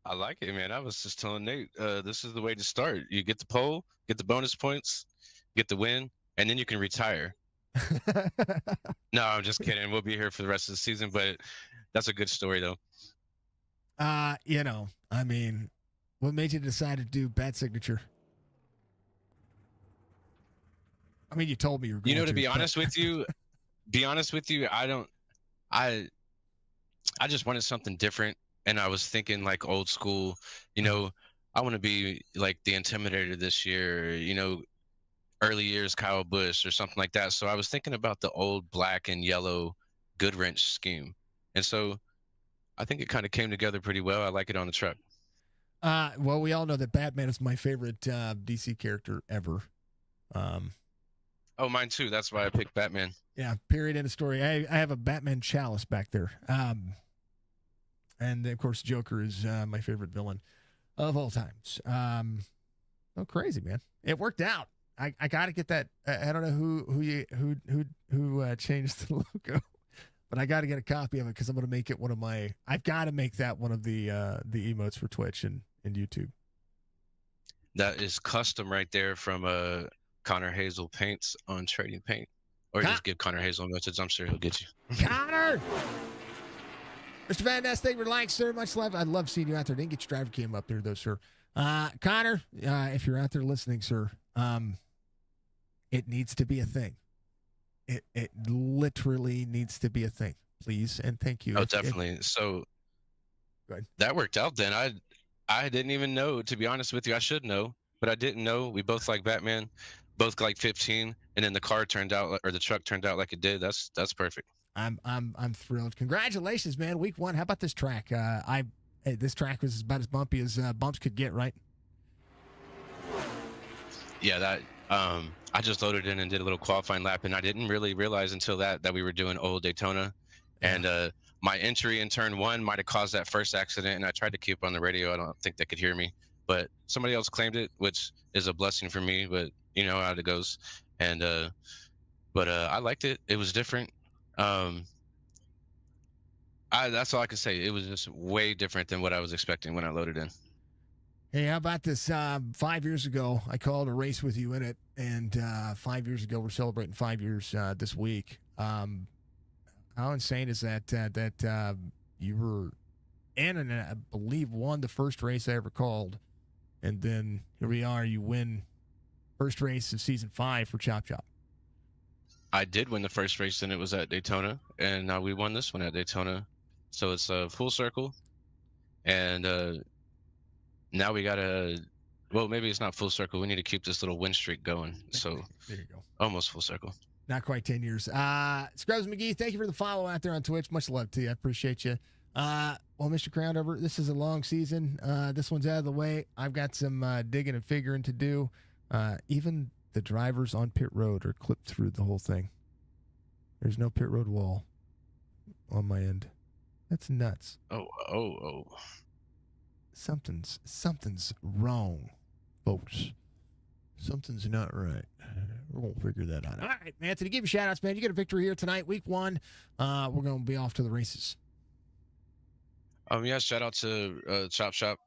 I like it, man. I was just telling Nate, this is the way to start. You get the pole, get the bonus points, get the win, and then you can retire. No, I'm just kidding. We'll be here for the rest of the season, but that's a good story, though. What made you decide to do bat signature? I mean, you told me you were going to be honest with you, I just wanted something different. And I was thinking like old school, I want to be like the Intimidator this year, early years Kyle Busch or something like that. So I was thinking about the old black and yellow good wrench scheme. And so I think it kind of came together pretty well. I like it on the truck. Well, we all know that Batman is my favorite DC character ever. Oh, mine too. That's why I picked Batman. Yeah, period, end of story. I have a Batman chalice back there. And, of course, Joker is my favorite villain of all times. Crazy, man. It worked out. I got to get that. I don't know who changed the logo, but I got to get a copy of it because I'm going to make it one of my – I've got to make that one of the emotes for Twitch and YouTube. That is custom right there from Connor Hazel Paints on Trading Paint. Or just give Connor Hazel a message. I'm sure he'll get you. Connor! Mr. Van Ness, thank you for the like, sir. Much love. I love seeing you out there. Didn't get your driver cam up there, though, sir. Connor, if you're out there listening, sir, it needs to be a thing. It literally needs to be a thing. Please and thank you. Oh, definitely. So that worked out then. I didn't even know, to be honest with you. I should know, but I didn't know. We both like Batman, both like 15, and then the car turned out, or the truck turned out like it did. That's perfect. I'm thrilled. Congratulations, man. Week 1. How about this track? This track was about as bumpy as bumps could get, right? Yeah, that I just loaded in and did a little qualifying lap, and I didn't really realize until that we were doing old Daytona. Yeah. And my entry in turn 1 might have caused that first accident, and I tried to keep on the radio. I don't think they could hear me, but somebody else claimed it, which is a blessing for me, but you know how it goes. And I liked it. It was different. That's all I can say. It was just way different than what I was expecting when I loaded in. Hey, how about this? 5 years ago, I called a race with you in it, and 5 years ago, we're celebrating 5 years this week. How insane is that you were in and I believe won the first race I ever called, and then here we are, you win first race of season 5 for Chop Chop. I did win the first race, and it was at Daytona, and we won this one at Daytona. So it's a full circle, and now we got a Well, maybe it's not full circle. We need to keep this little win streak going. So There you go. almost full circle. Not quite 10 years. Scrubs McGee, thank you for the follow out there on Twitch. Much love to you. I appreciate you. Well, Mr. Crownover, this is a long season. This one's out of the way. I've got some digging and figuring to do. Even the drivers on pit road are clipped through the whole thing. There's no pit road wall on my end. That's nuts. Oh. Something's wrong, folks. Something's not right. We're going to figure that out. All right, Anthony, give you shout outs, man. You get a victory here tonight, week 1. We're going to be off to the races. Yeah, shout out to Chop Shop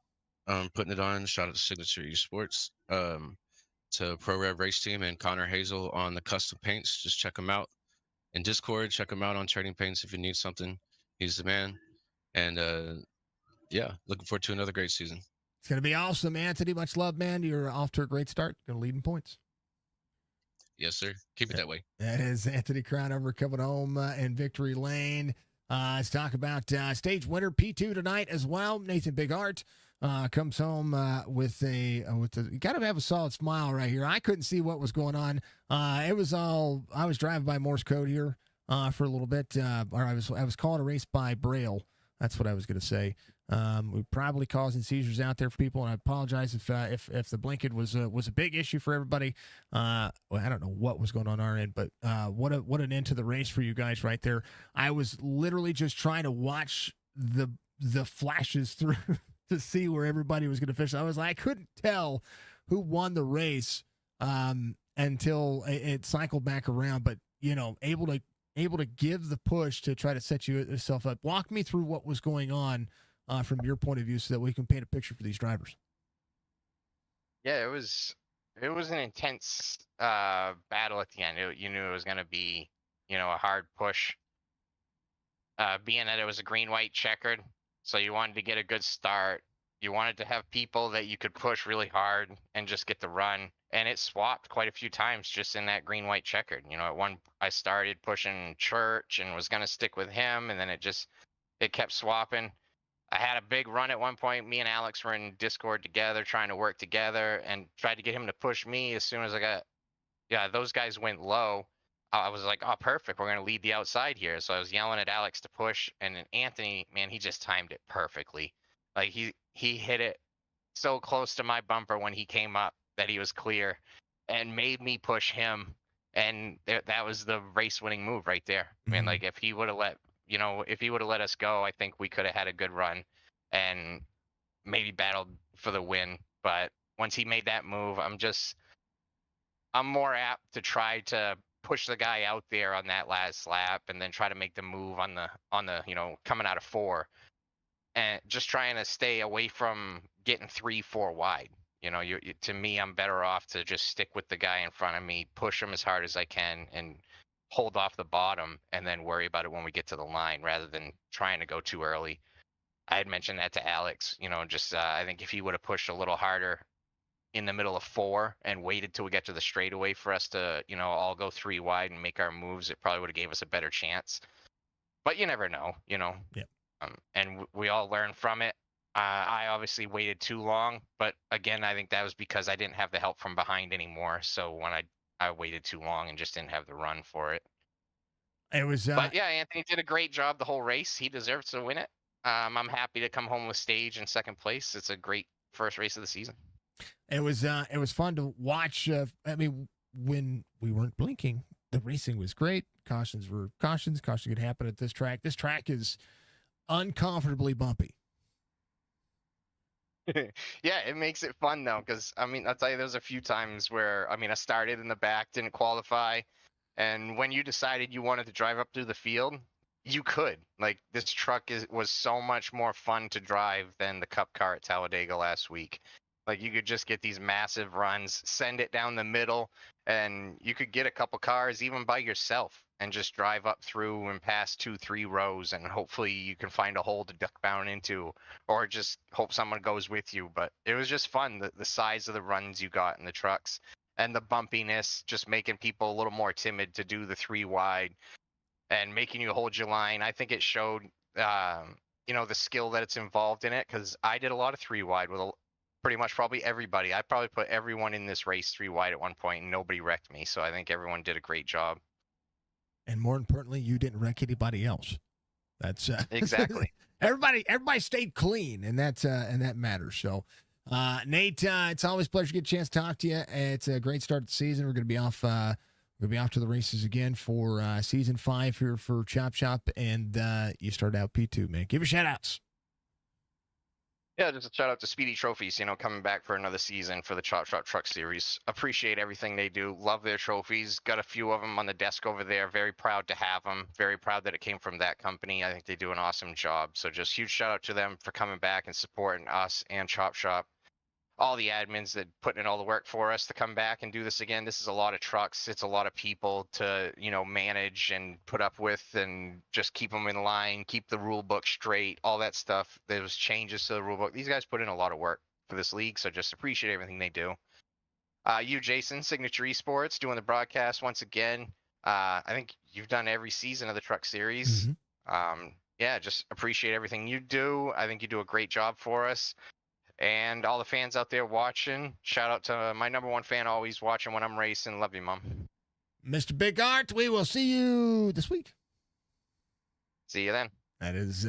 putting it on. Shout out to Signature Esports, to Pro Rev Race Team and Connor Hazel on the custom paints. Just check him out in Discord. Check him out on Trading Paints if you need something. He's the man. And yeah, looking forward to another great season. It's going to be awesome, Anthony. Much love, man. You're off to a great start. Going to lead in points. Yes, sir. Keep it that way. That is Anthony Crownover coming home in victory lane. Let's talk about stage winner P2 tonight as well. Nathan Bigart comes home with a you got to have a solid smile right here. I couldn't see what was going on. It was all I was driving by Morse code here for a little bit, or I was calling a race by Braille. That's what I was going to say. We're probably causing seizures out there for people, and I apologize if the blinking was a big issue for everybody. Well, I don't know what was going on our end, but what an end to the race for you guys right there. I was literally just trying to watch the flashes through to see where everybody was going to finish. I couldn't tell who won the race until it cycled back around, but able to give the push to try to set yourself up. Walk me through what was going on from your point of view so that we can paint a picture for these drivers. Yeah, it was an intense battle at the end. You knew it was going to be, a hard push. Being that it was a green-white checkered, so you wanted to get a good start. You wanted to have people that you could push really hard and just get the run. And it swapped quite a few times just in that green-white checkered. At one, I started pushing Church and was going to stick with him, and then it kept swapping. I had a big run at one point. Me and Alex were in Discord together, trying to work together, and tried to get him to push me. As soon as those guys went low, I was like, oh, perfect. We're going to lead the outside here. So I was yelling at Alex to push, and then Anthony, man, he just timed it perfectly. Like he hit it so close to my bumper when he came up that he was clear and made me push him. And that was the race winning move right there. I mean, like if he would have let us go, I think we could have had a good run and maybe battled for the win. But once he made that move, I'm more apt to try to push the guy out there on that last lap and then try to make the move on the coming out of 4, and just trying to stay away from getting 3-4 wide. To me, I'm better off to just stick with the guy in front of me, push him as hard as I can, and hold off the bottom, and then worry about it when we get to the line, rather than trying to go too early. I had mentioned that to Alex. I think if he would have pushed a little harder in the middle of 4 and waited till we get to the straightaway for us to, all go 3 wide and make our moves, it probably would have gave us a better chance. But you never know, Yep. And we all learn from it. I obviously waited too long, but again, I think that was because I didn't have the help from behind anymore. So when I waited too long and just didn't have the run for it. It was, but yeah, Anthony did a great job the whole race. He deserves to win it. I'm happy to come home with stage in 2nd place. It's a great first race of the season. It was fun to watch. When we weren't blinking, the racing was great. Cautions were cautions. Caution could happen at this track. This track is uncomfortably bumpy. Yeah, it makes it fun though, because I'll tell you, there's a few times where I started in the back, didn't qualify, and when you decided you wanted to drive up through the field, you could. Like, this truck was so much more fun to drive than the Cup car at Talladega last week. Like, you could just get these massive runs, send it down the middle, and you could get a couple cars even by yourself and just drive up through and pass 2-3 rows, and hopefully you can find a hole to duck down into, or just hope someone goes with you. But it was just fun, the size of the runs you got in the trucks, and the bumpiness, just making people a little more timid to do the 3 wide and making you hold your line. I think it showed, the skill that it's involved in it, because I did a lot of 3 wide with pretty much probably everybody. I probably put everyone in this race 3 wide at one point, and nobody wrecked me. So I think everyone did a great job. And more importantly, you didn't wreck anybody else. That's Exactly. everybody stayed clean, and that matters. So, Nate, it's always a pleasure to get a chance to talk to you. It's a great start to the season. We're going to be off. We'll be off to the races again for season 5 here for Chop Shop, and you started out P2, man. Give your shout outs. Yeah, just a shout out to Speedy Trophies, coming back for another season for the Chop Shop Truck Series. Appreciate everything they do. Love their trophies. Got a few of them on the desk over there. Very proud to have them. Very proud that it came from that company. I think they do an awesome job. So just huge shout out to them for coming back and supporting us and Chop Shop. All the admins that putting in all the work for us to come back and do this again. This is a lot of trucks. It's a lot of people to, manage and put up with and just keep them in line, keep the rule book straight, all that stuff. There's changes to the rule book. These guys put in a lot of work for this league, so just appreciate everything they do. You, Jason, Signature Esports, doing the broadcast once again. I think you've done every season of the Truck Series. Yeah, just appreciate everything you do. I think you do a great job for us. And all the fans out there watching, shout out to my number 1 fan always watching when I'm racing. Love you, Mom. Mr. Big Art, we will see you this week. See you then. That is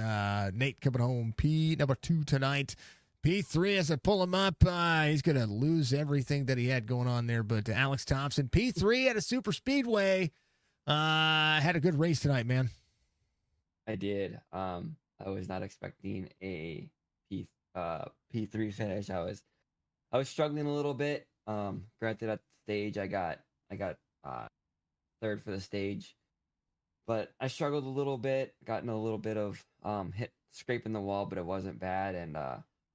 Nate coming home, P number 2 tonight. P3, as I pull him up, he's going to lose everything that he had going on there. But Alex Thompson, P3 at a super speedway, had a good race tonight, man. I did. I was not expecting a P3 finish. I was struggling a little bit. Granted, at the stage, I got 3rd for the stage, but I struggled a little bit. Got in a little bit of scraping the wall, but it wasn't bad. And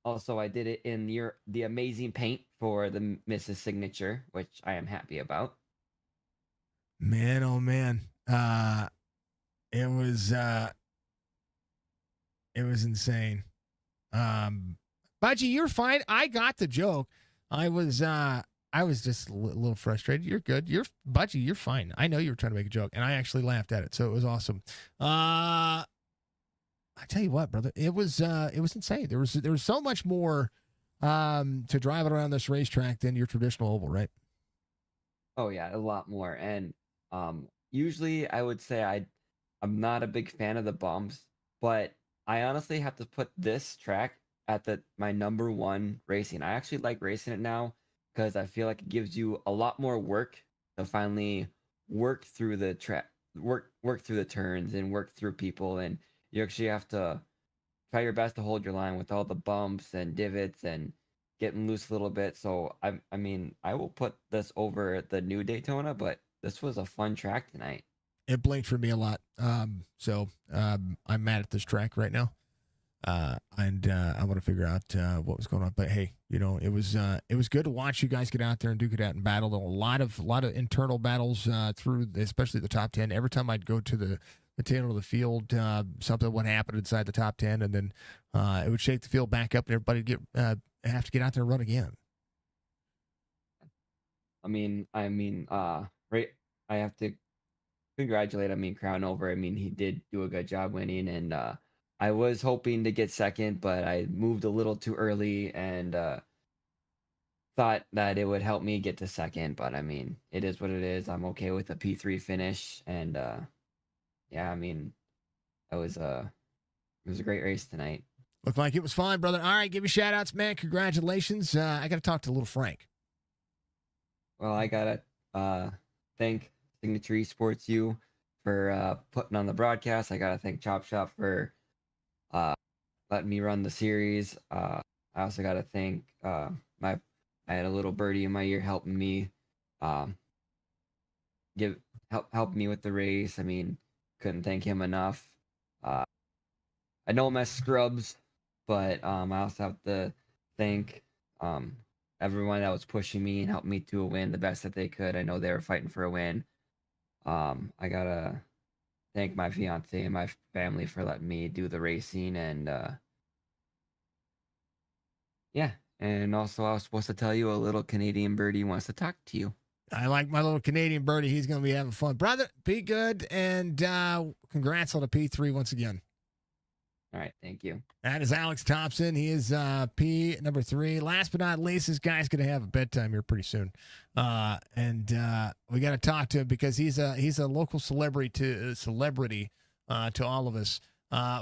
also, I did it in the amazing paint for the Mrs. Signature, which I am happy about. Man, oh man, it was insane. Budgie, you're fine. I got the joke. I was just a little frustrated. You're good. Budgie, you're fine. I know you were trying to make a joke, and I actually laughed at it, so it was awesome. I tell you what, brother, it was insane. There was so much more to drive it around this racetrack than your traditional oval, right? Oh yeah, a lot more. And usually I would say I'm not a big fan of the bumps, but I honestly have to put this track at my number 1 racing. I actually like racing it now because I feel like it gives you a lot more work to finally work through the track, work through the turns and work through people, and you actually have to try your best to hold your line with all the bumps and divots and getting loose a little bit. So I mean, I will put this over the new Daytona, but this was a fun track tonight. It blinked for me a lot. So I'm mad at this track right now. And I want to figure out what was going on. But hey, it was good to watch you guys get out there and duke it out and battle. A lot of internal battles through, especially the top 10. Every time I'd go to the tail of the field, something would happen inside the top 10, and then it would shake the field back up, and everybody have to get out there and run again. Right. I have to congratulate, Crown over. He did do a good job winning, and I was hoping to get second, but I moved a little too early and thought that it would help me get to second. But it is what it is. I'm okay with a P3 finish, and yeah, it was a great race tonight. Looked like it was fun, brother. All right, give you shout outs, man. Congratulations. I got to talk to little Frank. Well, I gotta thank Signature Esports U for putting on the broadcast. I gotta thank Chop Shop for letting me run the series. I also gotta thank I had a little birdie in my ear helping me help me with the race. Couldn't thank him enough. I know I'm at Scrubs, but I also have to thank everyone that was pushing me and helped me to a win the best that they could. I know they were fighting for a win. I gotta thank my fiance and my family for letting me do the racing, and yeah. And also, I was supposed to tell you a little Canadian birdie wants to talk to you. I like my little Canadian birdie. He's going to be having fun. Brother, be good, and congrats on the P3 once again. All right, thank you. That is Alex Thompson. He is P number 3. Last but not least, this guy's going to have a bedtime here pretty soon, and we got to talk to him because he's a local celebrity to all of us.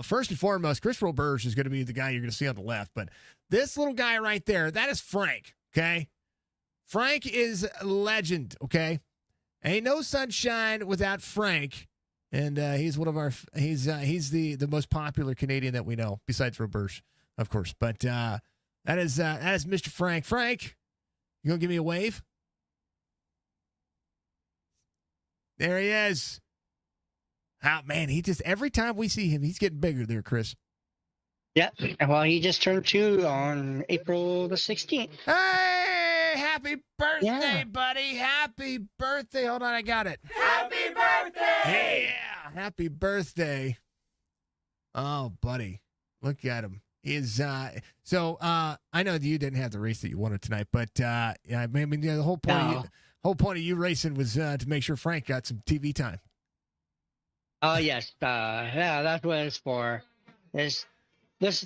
First and foremost, Chris Roberge is going to be the guy you're going to see on the left, but this little guy right there, that is Frank. Okay, Frank is a legend. Okay, ain't no sunshine without Frank. And he's one of our he's the most popular Canadian that we know besides Roberge, of course. But that is Mr. Frank. Frank, you gonna give me a wave? There he is. Oh man, he just every time we see him, he's getting bigger there, Chris. Yeah. Well, he just turned 2 on April the 16th. Hey, happy birthday, buddy. Happy birthday. Hold on, I got it. Happy birthday! Yeah, happy birthday. Oh, buddy. Look at him. Is I know that you didn't have the race that you wanted tonight, but yeah, I mean the whole point of you racing was to make sure Frank got some TV time. Oh yes. Yeah, that's what it's for. This is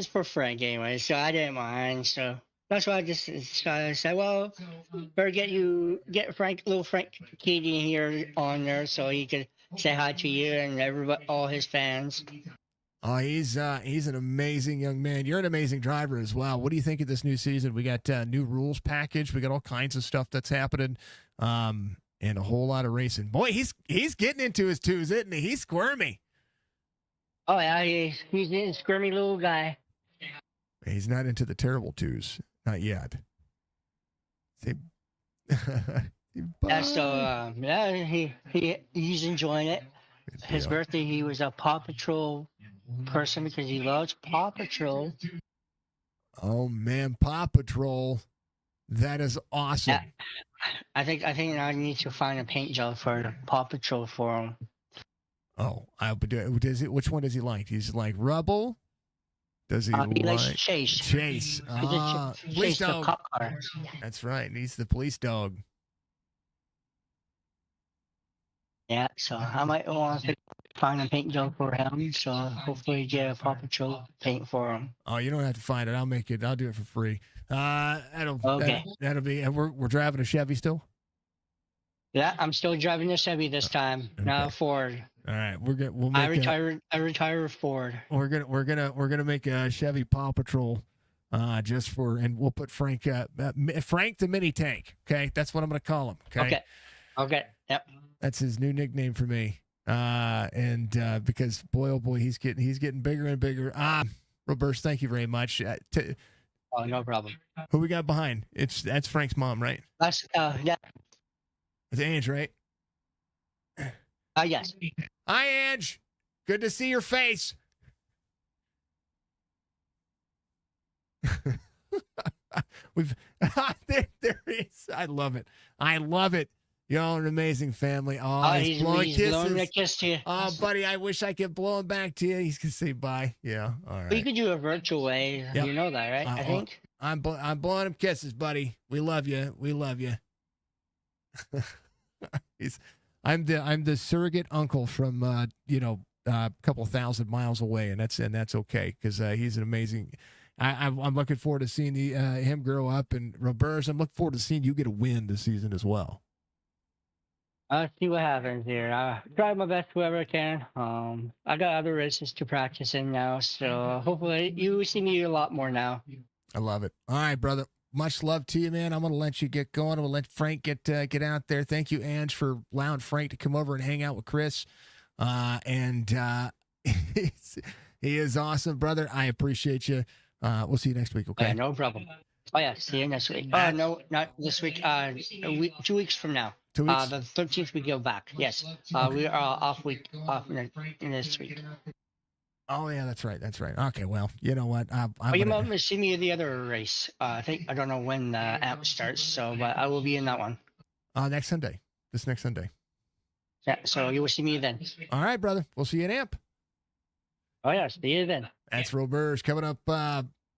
for Frank anyway, so I didn't mind. So that's why I just said, well, better get little Frank Keating here on there so he could say hi to you and everybody, all his fans. Oh, he's an amazing young man. You're an amazing driver as well. What do you think of this new season? We got new rules package. We got all kinds of stuff that's happening, and a whole lot of racing. Boy, he's getting into his 2s, isn't he? He's squirmy. Oh yeah, he's a squirmy little guy. He's not into the terrible 2s, not yet. Say, Yeah, so he's enjoying it. His birthday, he was a Paw Patrol person because he loves Paw Patrol. Oh man, Paw Patrol, that is awesome. Yeah. I think I need to find a paint job for Paw Patrol for him. Oh, which one does he like? He's like Rubble. Does he likes Chase. Chase. Police the dog. cop car. That's right. He's the police dog. Yeah, so I might want to find a paint job for him. So hopefully get a Paw Patrol paint for him. Oh, you don't have to find it. I'll make it. I'll do it for free. That'll be. And we're driving a Chevy still. Yeah, I'm still driving a Chevy this time, not a Ford. All right, we'll make I retired Ford. We're gonna make a Chevy Paw Patrol, and we'll put Frank the mini tank. Okay, that's what I'm gonna call him. Okay. Yep. That's his new nickname for me. Because boy, oh boy, he's getting bigger and bigger. Roberge, thank you very much. Oh, no problem. Who we got behind? That's Frank's mom, right? That's yeah. It's Ange, right? Yes. Hi, Ange. Good to see your face. there he is. I love it. Y'all are an amazing family. Oh, he's blowing kisses. Blowing a kiss to you. Oh, buddy, I wish I could blow him back to you. He's gonna say bye. Yeah, all right. Well, you could do a virtual way. Yep. You know that, right? I think. I'm blowing him kisses, buddy. We love you. I'm the surrogate uncle from a couple 1,000 miles away, and that's okay because he's an amazing. I'm looking forward to seeing him grow up, and Roberge, I'm looking forward to seeing you get a win this season as well. I'll see what happens here. I'll try my best whoever I can. I got other races to practice in now, so hopefully you see me a lot more now. I love it. All right, brother. Much love to you, man. I'm going to let you get going. I'm going to let Frank get out there. Thank you, Ange, for allowing Frank to come over and hang out with Chris. He is awesome, brother. I appreciate you. We'll see you next week, okay? Yeah, no problem. Oh, yeah. See you next week. No, not this week. 2 weeks from now. 2 weeks? The 13th we go back. Yes. We are off in this week. Oh, yeah, that's right. Okay, well, you know what? You might see me in the other race. I don't know when the app starts, but I will be in that one. Next Sunday. This next Sunday. Yeah, so you will see me then. All right, brother. We'll see you at AMP. Oh, yeah, see you then. That's Roberge coming up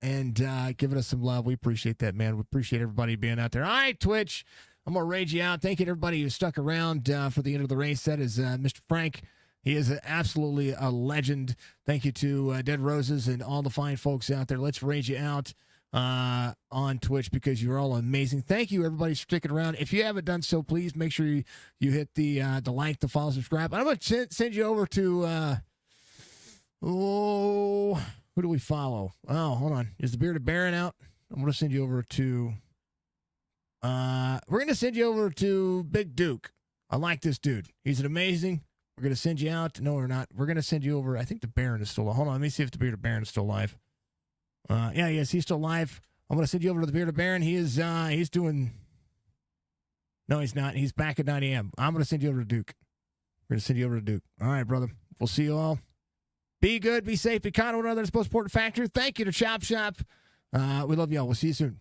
and giving us some love. We appreciate that, man. We appreciate everybody being out there. All right, Twitch. I'm going to rage you out. Thank you to everybody who stuck around for the end of the race. That is Mr. Frank. He is absolutely a legend. Thank you to Dead Roses and all the fine folks out there. Let's raise you out on Twitch because you're all amazing. Thank you, everybody, for sticking around. If you haven't done so, please make sure you hit the like, the follow, subscribe. I'm going to send you over to who do we follow? Oh, hold on. Is the Bearded Baron out? I'm going to send you over to we're going to send you over to Big Duke. I like this dude. He's an amazing. We're going to send you out. No, we're not. We're going to send you over. I think the Baron is still alive. Hold on. Let me see if the Bearded Baron is still alive. Yeah, yes, he's still alive. I'm going to send you over to the Bearded Baron. He is, he's doing. No, he's not. He's back at 9 a.m. I'm going to send you over to Duke. We're going to send you over to Duke. All right, brother. We'll see you all. Be good, be safe, be kind of one another. It's the most important factor. Thank you to Chop Shop. We love you all. We'll see you soon.